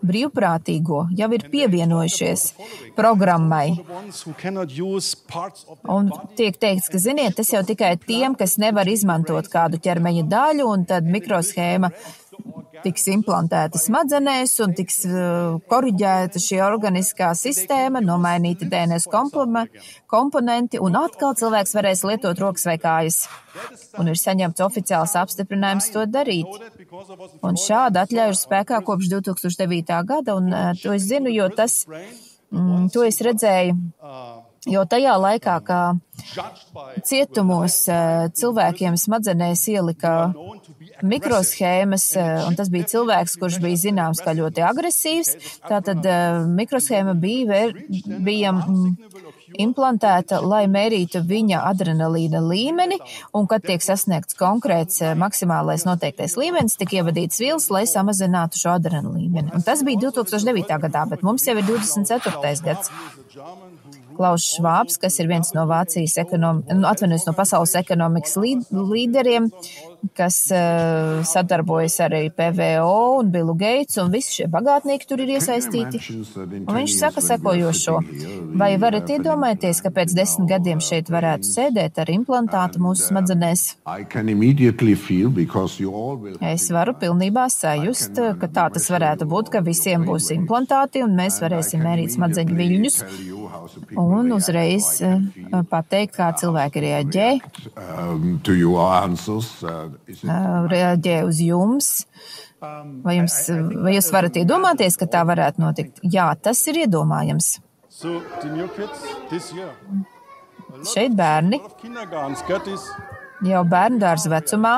G: brīvprātīgo jau ir pievienojušies programmai. Un tiek teikts, ka, ziniet, tas jau tikai tiem, kas nevar izmantot kādu ķermeņa daļu, un tad mikroshēma tiks implantēta smadzenēs un tiks koriģēta šī organiskā sistēma, nomainīti DNS komponenti, un atkal cilvēks varēs lietot rokas vai kājas. Un ir saņemts oficiāls apstiprinājums to darīt. Un šāda atļauja ir spēkā kopš 2009. gada, un to es zinu, jo to es redzēju, jo tajā laikā, kā cietumos cilvēkiem smadzenēs ielika mikroshēmas, un tas bija cilvēks, kurš bija zināms kā ļoti agresīvs, tātad mikroshēma bija implantēta, lai mērītu viņa adrenalīna līmeni, un kad tiek sasniegts konkrēts maksimālais noteiktais līmenis, tiek ievadīts vielas, lai samazinātu šo adrenalīna līmeni. Un tas bija 2009. gadā, bet mums jau ir 24. gads. Klaus Švābs, kas ir viens no Vācijas no pasaules ekonomikas līderiem, kas sadarbojas arī PVO un Billu Gates, un visi šie bagātnieki tur ir iesaistīti. Un viņš saka sekojošo: vai varat iedomāties, ka pēc 10 gadiem šeit varētu sēdēt ar implantātu mūsu smadzenēs? Es varu pilnībā sajust, ka tā tas varētu būt, ka visiem būs implantāti, un mēs varēsim mērīt smadzeņu viļņus un uzreiz pateikt, kā cilvēki reaģē. Reaģē uz jums. Vai jūs varat iedomāties, ka tā varētu notikt? Jā, tas ir iedomājams. Šeit bērni jau bērndārza vecumā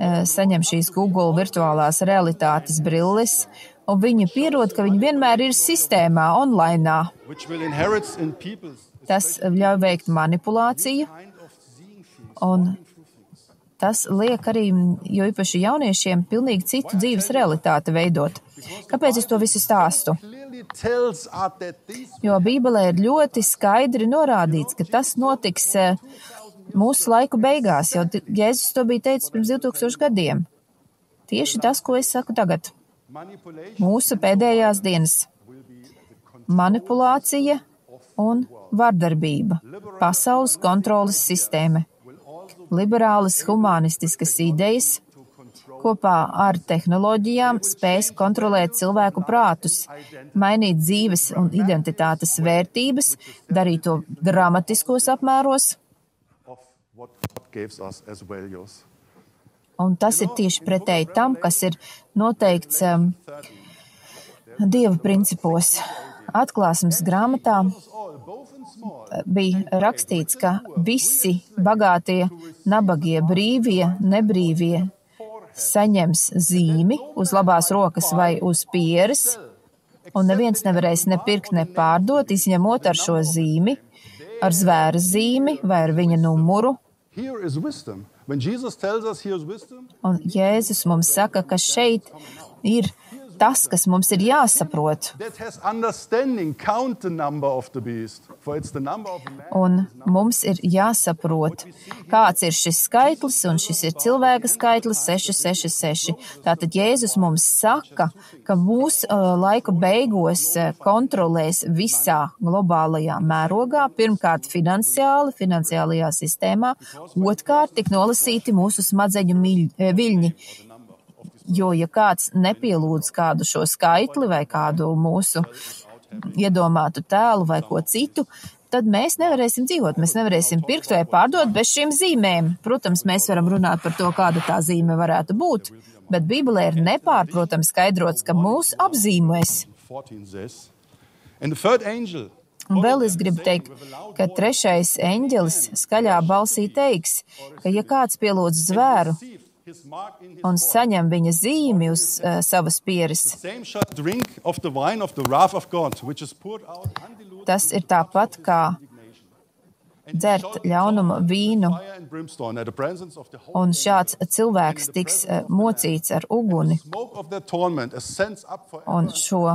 G: saņem šīs Google virtuālās realitātes brilles, un viņi pierod, ka viņi vienmēr ir sistēmā, online. Tas ļauj veikt manipulāciju, un tas liek arī, jo īpaši jauniešiem, pilnīgi citu dzīves realitāti veidot. Kāpēc es to visu stāstu? Jo Bībelē ir ļoti skaidri norādīts, ka tas notiks mūsu laiku beigās, jo Jēzus to bija teicis pirms 2000 gadiem. Tieši tas, ko es saku tagad. Mūsu pēdējās dienas. Manipulācija un vardarbība. Pasaules kontroles sistēma. Liberālas humanistiskas idejas kopā ar tehnoloģijām spēs kontrolēt cilvēku prātus, mainīt dzīves un identitātes vērtības, darīt to dramatiskos apmēros. Un tas ir tieši pretēji tam, kas ir noteikts Dieva principos. Atklāsmes grāmatā bija rakstīts, ka visi bagātie, nabagie, brīvie, nebrīvie saņems zīmi uz labās rokas vai uz pieres, un neviens nevarēs ne pirkt, ne pārdot, izņemot ar šo zīmi, ar zvēra zīmi vai ar viņa numuru. Un Jēzus mums saka, ka šeit ir tas, kas mums ir jāsaprot. Un mums ir jāsaprot, kāds ir šis skaitlis, un šis ir cilvēka skaitlis 666. Tātad Jēzus mums saka, ka mūsu laika beigos kontrolēs visā globālajā mērogā, pirmkārt finansiālajā sistēmā, otrkārt tik nolasīti mūsu smadzeņu viļņi. Jo, ja kāds nepielūdz kādu šo skaitli vai kādu mūsu iedomātu tēlu vai ko citu, tad mēs nevarēsim dzīvot. Mēs nevarēsim pirkt vai pārdot bez šīm zīmēm. Protams, mēs varam runāt par to, kāda tā zīme varētu būt, bet Bībelē ir nepārprotami skaidrots, ka mūs apzīmēs. Un vēl es gribu teikt, ka 3. eņģelis skaļā balsī teiks, ka ja kāds pielūdz zvēru un saņem viņa zīmi uz savas pieres, tas ir tāpat kā dzert ļaunuma vīnu, un šāds cilvēks tiks mocīts ar uguni, un šo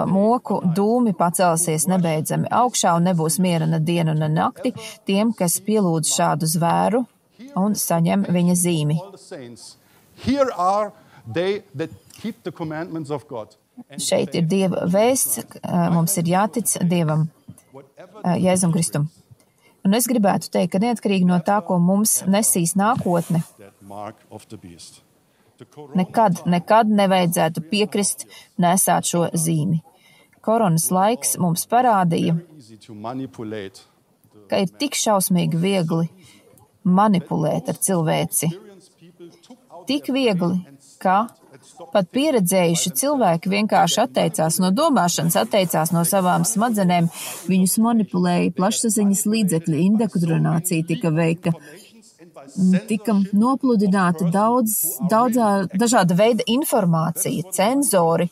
G: moku dūmi pacelsies nebeidzami augšā un nebūs miera ne dienu, ne nakti tiem, kas pielūdz šādu zvēru un saņem viņa zīmi. Šeit ir Dieva vēsts, mums ir jātic Dievam, Jēzum Kristum. Un es gribētu teikt, ka neatkarīgi no tā, ko mums nesīs nākotne, nekad nevajadzētu piekrist nesāt šo zīmi. Koronas laiks mums parādīja, ka ir tik šausmīgi viegli manipulēt ar cilvēci. Tik viegli, ka pat pieredzējuši cilvēki vienkārši atteicās no domāšanas, atteicās no savām smadzenēm, viņus manipulēja plašsaziņas līdzekļi, indoktrinācija tika veikta. Tika nopludināta dažāda veida informācija, cenzori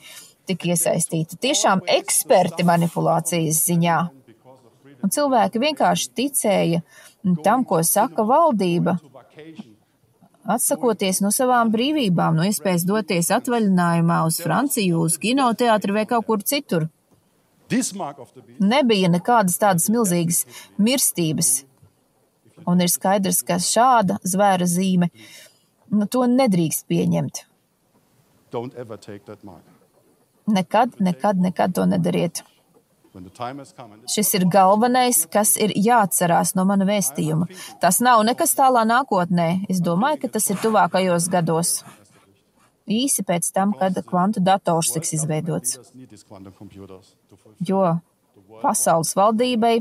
G: tika iesaistīti, tiešām eksperti manipulācijas ziņā. Un cilvēki vienkārši ticēja tam, ko saka valdība, atsakoties no savām brīvībām, no iespējas doties atvaļinājumā uz Franciju, uz kinoteātri vai kaut kur citur. Nebija nekādas tādas milzīgas mirstības. Un ir skaidrs, ka šāda zvēra zīme, to nedrīkst pieņemt. Nekad to nedariet. Šis ir galvenais, kas ir jāatcerās no mana vēstījuma. Tas nav nekas tālā nākotnē. Es domāju, ka tas ir tuvākajos gados. Īsi pēc tam, kad kvantu dators tiks izveidots. Jo pasaules valdībai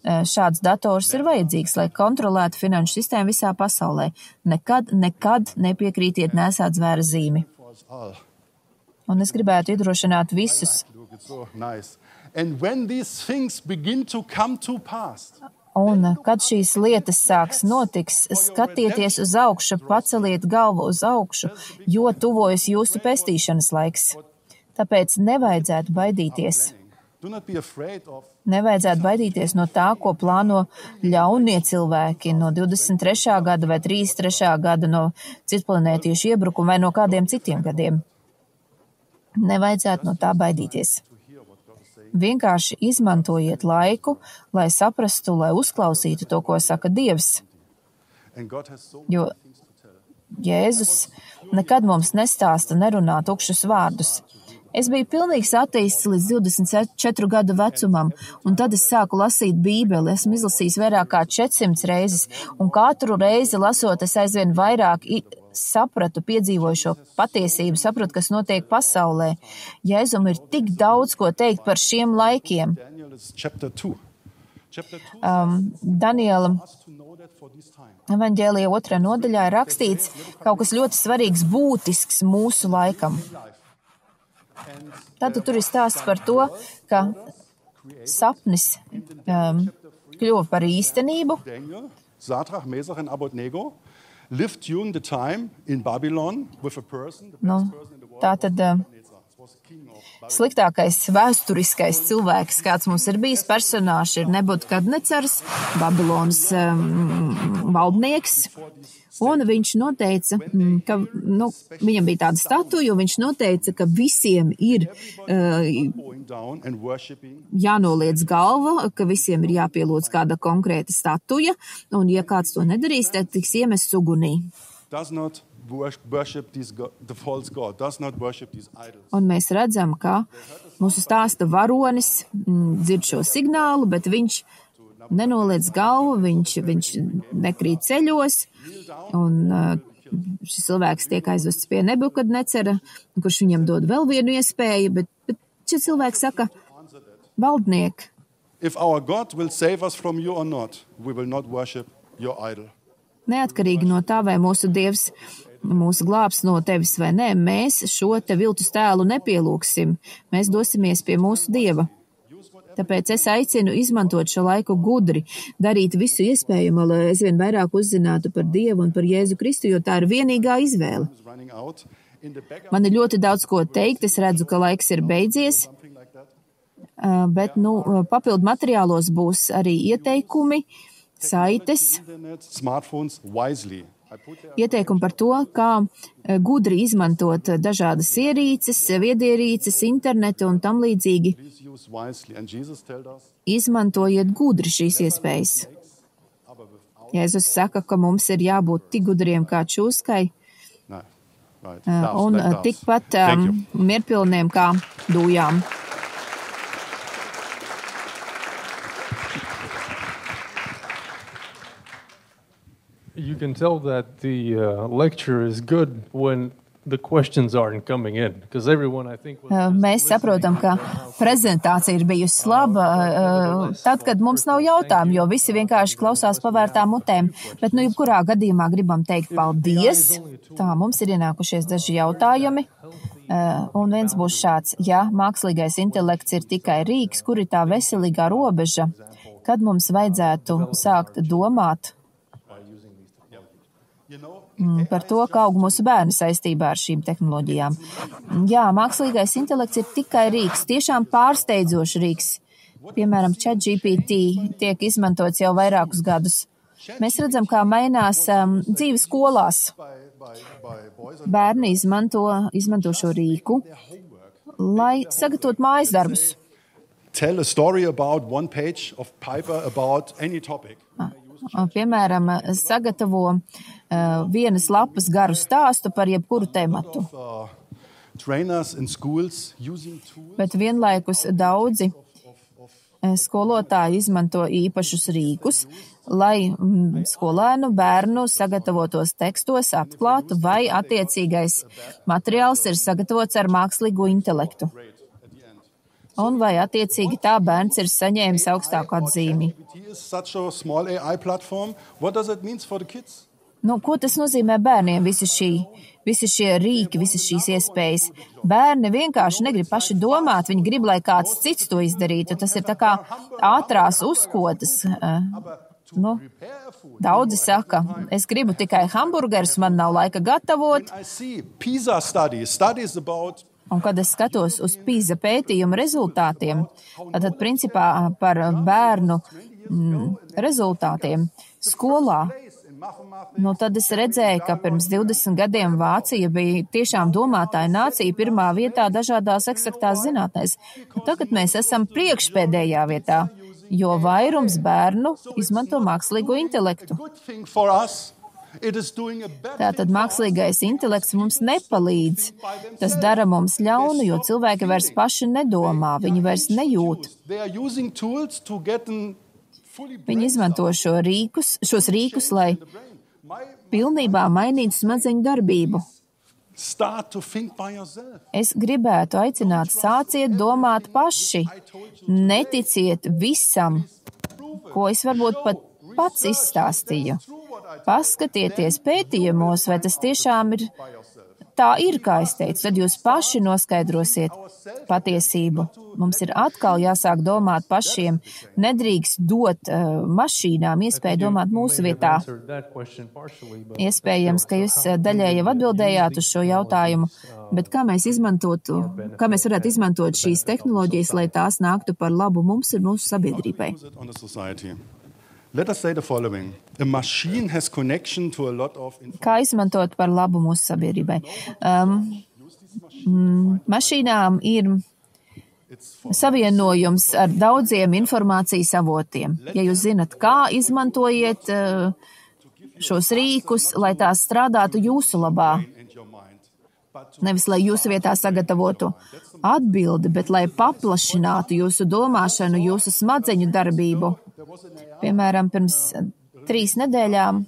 G: šāds dators ir vajadzīgs, lai kontrolētu finanšu sistēmu visā pasaulē. Nekad nepiekrītiet nesāt zvēra zīmi. Un es gribētu iedrošināt visus. Un kad šīs lietas sāks notiks, skatieties uz augšu, paceliet galvu uz augšu, jo tuvojas jūsu pestīšanas laiks. Tāpēc nevajadzētu baidīties. Nevajadzētu baidīties no tā, ko plāno ļaunie cilvēki no 23. gada vai 33. gada no citplanētiešu iebrukuma vai no kādiem citiem gadiem. Nevajadzētu no tā baidīties. Vienkārši izmantojiet laiku, lai saprastu, lai uzklausītu to, ko saka Dievs. Jo Jēzus nekad mums nestāsta nerunā tukšus vārdus. Es biju pilnīgs ateists līdz 24 gadu vecumam, un tad es sāku lasīt Bībeli. Esmu izlasījis vairāk kā 400 reizes, un katru reizi lasot, es aizvien vairāk sapratu, piedzīvoju šo patiesību, sapratu, kas notiek pasaulē. Jēzum ir tik daudz, ko teikt par šiem laikiem. Daniela evaņģēlija 2. nodaļā ir rakstīts kaut kas ļoti svarīgs, būtisks mūsu laikam. Tad tur ir stāsts par to, ka sapnis kļuva par īstenību. Tātad sliktākais vēsturiskais cilvēks, kāds mums ir bijis personāžs, ir Nebukadnecars, Babilonas valdnieks. Un viņš noteica, ka viņam bija tāda statuja, un viņš noteica, ka visiem ir jānoliec galva, ka visiem ir jāpielūdz kāda konkrēta statuja, un ja kāds to nedarīs, tad tiks iemests ugunī. Un mēs redzam, ka mūsu stāsta varonis dzird šo signālu, bet viņš nenoliec galvu, viņš nekrīt ceļos, un šis cilvēks tiek aizvests pie Nebukadnecera, kurš viņam dod vēl vienu iespēju, bet šis cilvēks saka, valdniek,
B: if our God will save us from you or not, we will not worship your idol.
G: Neatkarīgi no tā, vai mūsu Dievs mūs glābs no tevis vai nē, mēs šo te viltus tēlu nepielūksim. Mēs dosimies pie mūsu Dieva. Tāpēc es aicinu izmantot šo laiku gudri, darīt visu iespējamo, lai aizvien vairāk uzzinātu par Dievu un par Jēzu Kristu, jo tā ir vienīgā izvēle. Man ir ļoti daudz ko teikt, es redzu, ka laiks ir beidzies, bet papildu materiālos būs arī ieteikumi, saites, ieteikumi par to, kā gudri izmantot dažādas ierīces, viedierīces, internetu un tam līdzīgi. Izmantojiet gudri šīs iespējas. Jēzus saka, ka mums ir jābūt tik gudriem kā čūskai un tikpat mierpilniem kā dūjām.
A: You can tell that the lecture is good when the questions aren't coming in, because everyone, I think,
G: mēs saprotam, ka prezentācija ir bijusi laba, tad, kad mums nav jautājumu, jo visi vienkārši klausās pavērtām mutēm, bet jebkurā gadījumā gribam teikt paldies. Tā, mums ir ienākušies daži jautājumi, un viens būs šāds: ja mākslīgais intelekts ir tikai rīks, kur ir tā veselīgā robeža, kad mums vajadzētu sākt domāt par to, kā aug mūsu bērni saistībā ar šīm tehnoloģijām. Jā, mākslīgais intelekts ir tikai rīks, tiešām pārsteidzošs rīks. Piemēram, ChatGPT tiek izmantots jau vairākus gadus. Mēs redzam, kā mainās dzīve skolās. Bērni izmanto šo rīku, lai sagatavotu mājas darbus.
B: Tell a story about one page of paper about any topic.
G: Piemēram, sagatavo vienas lapas garu stāstu par jebkuru tematu. Bet vienlaikus daudzi skolotāji izmanto īpašus rīkus, lai skolēnu bērnu sagatavotos tekstos atklātu, vai attiecīgais materiāls ir sagatavots ar mākslīgo intelektu. Un vai attiecīgi tā bērns ir saņēmis augstāku atzīmi. Ko tas nozīmē bērniem, visi šie rīki, visas šīs iespējas? Bērni vienkārši negrib paši domāt, viņi grib, lai kāds cits to izdarītu. Tas ir tā kā ātrās uzkodas. Daudzi saka, es gribu tikai hamburgerus, man nav laika gatavot. Un kad es skatos uz PISA pētījumu rezultātiem, tad principā par bērnu rezultātiem skolā, tad es redzēju, ka pirms 20 gadiem Vācija bija tiešām domātāja nācija pirmā vietā dažādās eksaktās zinātnēs. Tagad mēs esam priekšpēdējā vietā, jo vairums bērnu izmanto mākslīgo intelektu. Tātad mākslīgais intelekts mums nepalīdz. Tas dara mums ļaunu, jo cilvēki vairs paši nedomā, viņi vairs nejūt. Viņi izmanto šos rīkus, lai pilnībā mainītu smadzeņu darbību. Es gribētu aicināt, sāciet domāt paši. Neticiet visam, ko es varbūt pat pats izstāstīju. Paskatieties pētījumos, vai tas tiešām ir tā ir, kā es teicu, tad jūs paši noskaidrosiet patiesību. Mums ir atkal jāsāk domāt pašiem, nedrīkst dot mašīnām iespēju domāt mūsu vietā. Iespējams, ka jūs daļai jau atbildējāt uz šo jautājumu, bet kā mēs varētu izmantot šīs tehnoloģijas, lai tās nāktu par labu mums un mūsu sabiedrībai?
B: Let us say the following. A machine has connection to a lot of
G: Kā izmantot par labu mūsu sabiedrībai? Mašīnām ir savienojums ar daudziem informācijas avotiem. Ja jūs zinat, kā izmantojiet šos rīkus, lai tās strādātu jūsu labā. Nevis, lai jūsu vietā sagatavotu atbildi, bet lai paplašinātu jūsu domāšanu, jūsu smadzeņu darbību. Piemēram, pirms 3 nedēļām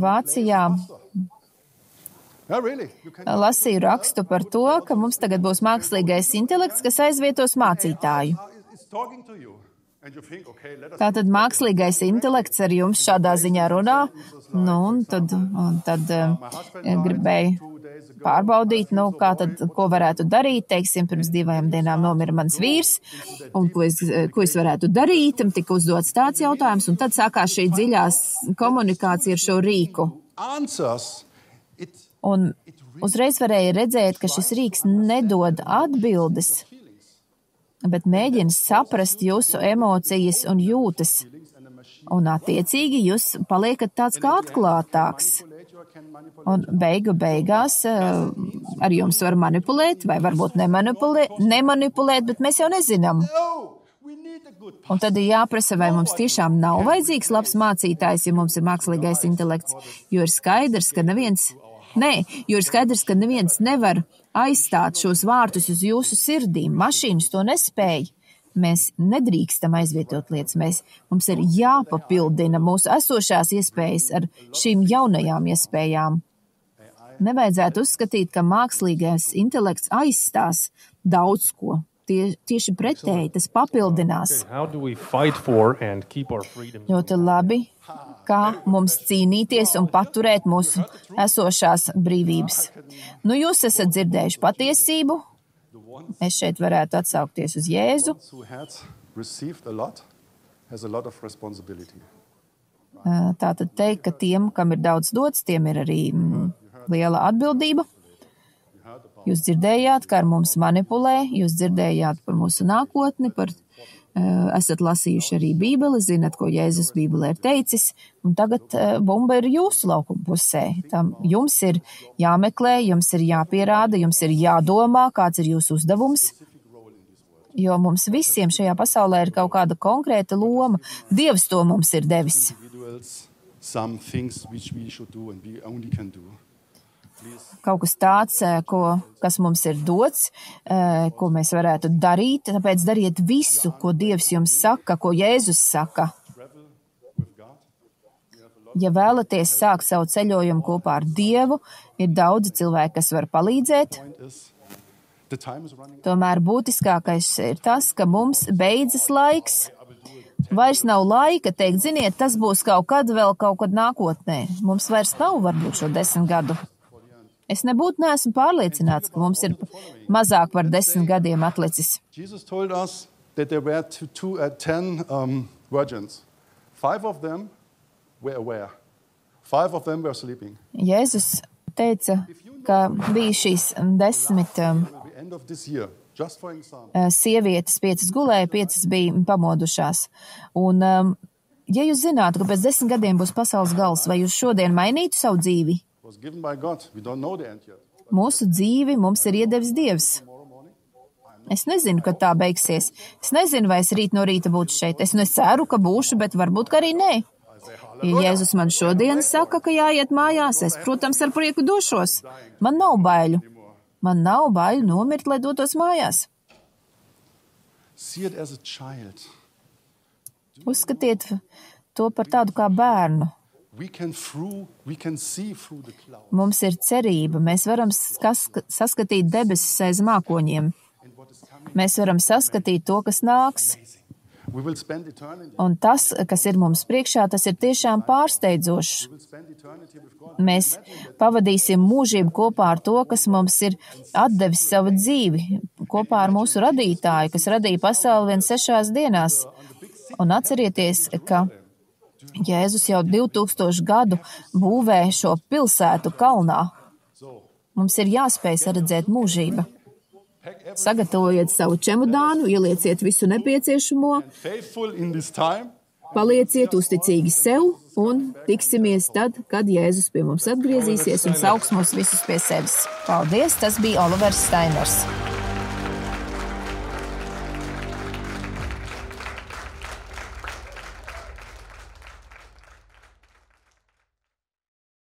G: Vācijā lasīju rakstu par to, ka mums tagad būs mākslīgais intelekts, kas aizvietos mācītāju. Tātad mākslīgais intelekts ar jums šādā ziņā runā, un tad gribēju pārbaudīt, ko varētu darīt, teiksim, pirms 2 dienām nomira mans vīrs, un ko es varētu darīt, tika uzdots tāds jautājums, un tad sākās šī dziļās komunikācija ar šo rīku. Un uzreiz varēja redzēt, ka šis rīks nedod atbildes, bet mēģina saprast jūsu emocijas un jūtas. Un attiecīgi jūs paliekat tāds kā atklātāks. Un beigās ar jums var manipulēt, vai varbūt nemanipulēt, bet mēs jau nezinām. Un tad ir jāprasa, vai mums tiešām nav vajadzīgs labs mācītājs, ja mums ir mākslīgais intelekts, jo ir skaidrs, ka neviens nevar aizstāt šos vārtus uz jūsu sirdīm. Mašīnas to nespēj. Mēs nedrīkstam aizvietot lietas. Mums ir jāpapildina mūsu esošās iespējas ar šīm jaunajām iespējām. Nevajadzētu uzskatīt, ka mākslīgais intelekts aizstās daudz ko. Tieši pretēji, tas papildinās. Ļoti labi, kā mums cīnīties un paturēt mūsu esošās brīvības. Jūs esat dzirdējuši patiesību. Es šeit varētu atsaukties uz Jēzu. Tātad teikt, ka tiem, kam ir daudz dots, tiem ir arī liela atbildība. Jūs dzirdējāt, kā ar mums manipulē, jūs dzirdējāt par mūsu nākotni, esat lasījuši arī Bībeli, zinat, ko Jēzus Bībelē ir teicis, un tagad bumba ir jūsu laukuma pusē. Jums ir jāmeklē, jums ir jāpierāda, jums ir jādomā, kāds ir jūsu uzdevums, jo mums visiem šajā pasaulē ir kaut kāda konkrēta loma. Dievs to mums ir devis. Kaut kas tāds, kas mums ir dots, ko mēs varētu darīt, tāpēc dariet visu, ko Dievs jums saka, ko Jēzus saka. Ja vēlaties sākt savu ceļojumu kopā ar Dievu, ir daudzi cilvēki, kas var palīdzēt. Tomēr būtiskākais ir tas, ka mums beidzas laiks. Vairs nav laika teikt, ziniet, tas būs kaut kad nākotnē. Mums vairs nav varbūt šo 10 gadu. Es neesmu pārliecināts, ka mums ir mazāk par 10 gadiem atlicis.
B: Jesus told us that there were 10 virgins. 5 of them were aware. 5 of them were sleeping.
G: Jēzus teica, ka bija šīs 10 sievietes, 5 gulēja, 5 bija pamodušās. Un, ja jūs zinātu, ka pēc 10 gadiem būs pasaules gals, vai jūs šodien mainītu savu dzīvi? Mūsu dzīvi mums ir iedevis Dievs. Es nezinu, kad tā beigsies. Es nezinu, vai es rīt no rīta būtu šeit. Es ceru, ka būšu, bet varbūt, ka arī nē. Ja Jēzus man šodien saka, ka jāiet mājās, es, protams, ar prieku došos. Man nav baiļu. Man nav baiļu nomirt, lai dotos mājās. Uzskatiet to par tādu kā bērnu. Mums ir cerība, mēs varam saskatīt debesis aiz mākoņiem. Mēs varam saskatīt to, kas nāks. Un tas, kas ir mums priekšā, tas ir tiešām pārsteidzošs. Mēs pavadīsim mūžību kopā ar to, kas mums ir atdevis savu dzīvi, kopā ar mūsu radītāju, kas radīja pasauli vien 6 dienās. Un atcerieties, ka Jēzus jau 2000 gadu būvē šo pilsētu kalnā. Mums ir jāspēj saredzēt mūžība. Sagatavojiet savu čemodānu, ielieciet visu nepieciešamo, palieciet uzticīgi sev un tiksimies tad, kad Jēzus pie mums atgriezīsies un sauks mūs visus pie sevis. Paldies, tas bija Olivers Steiners.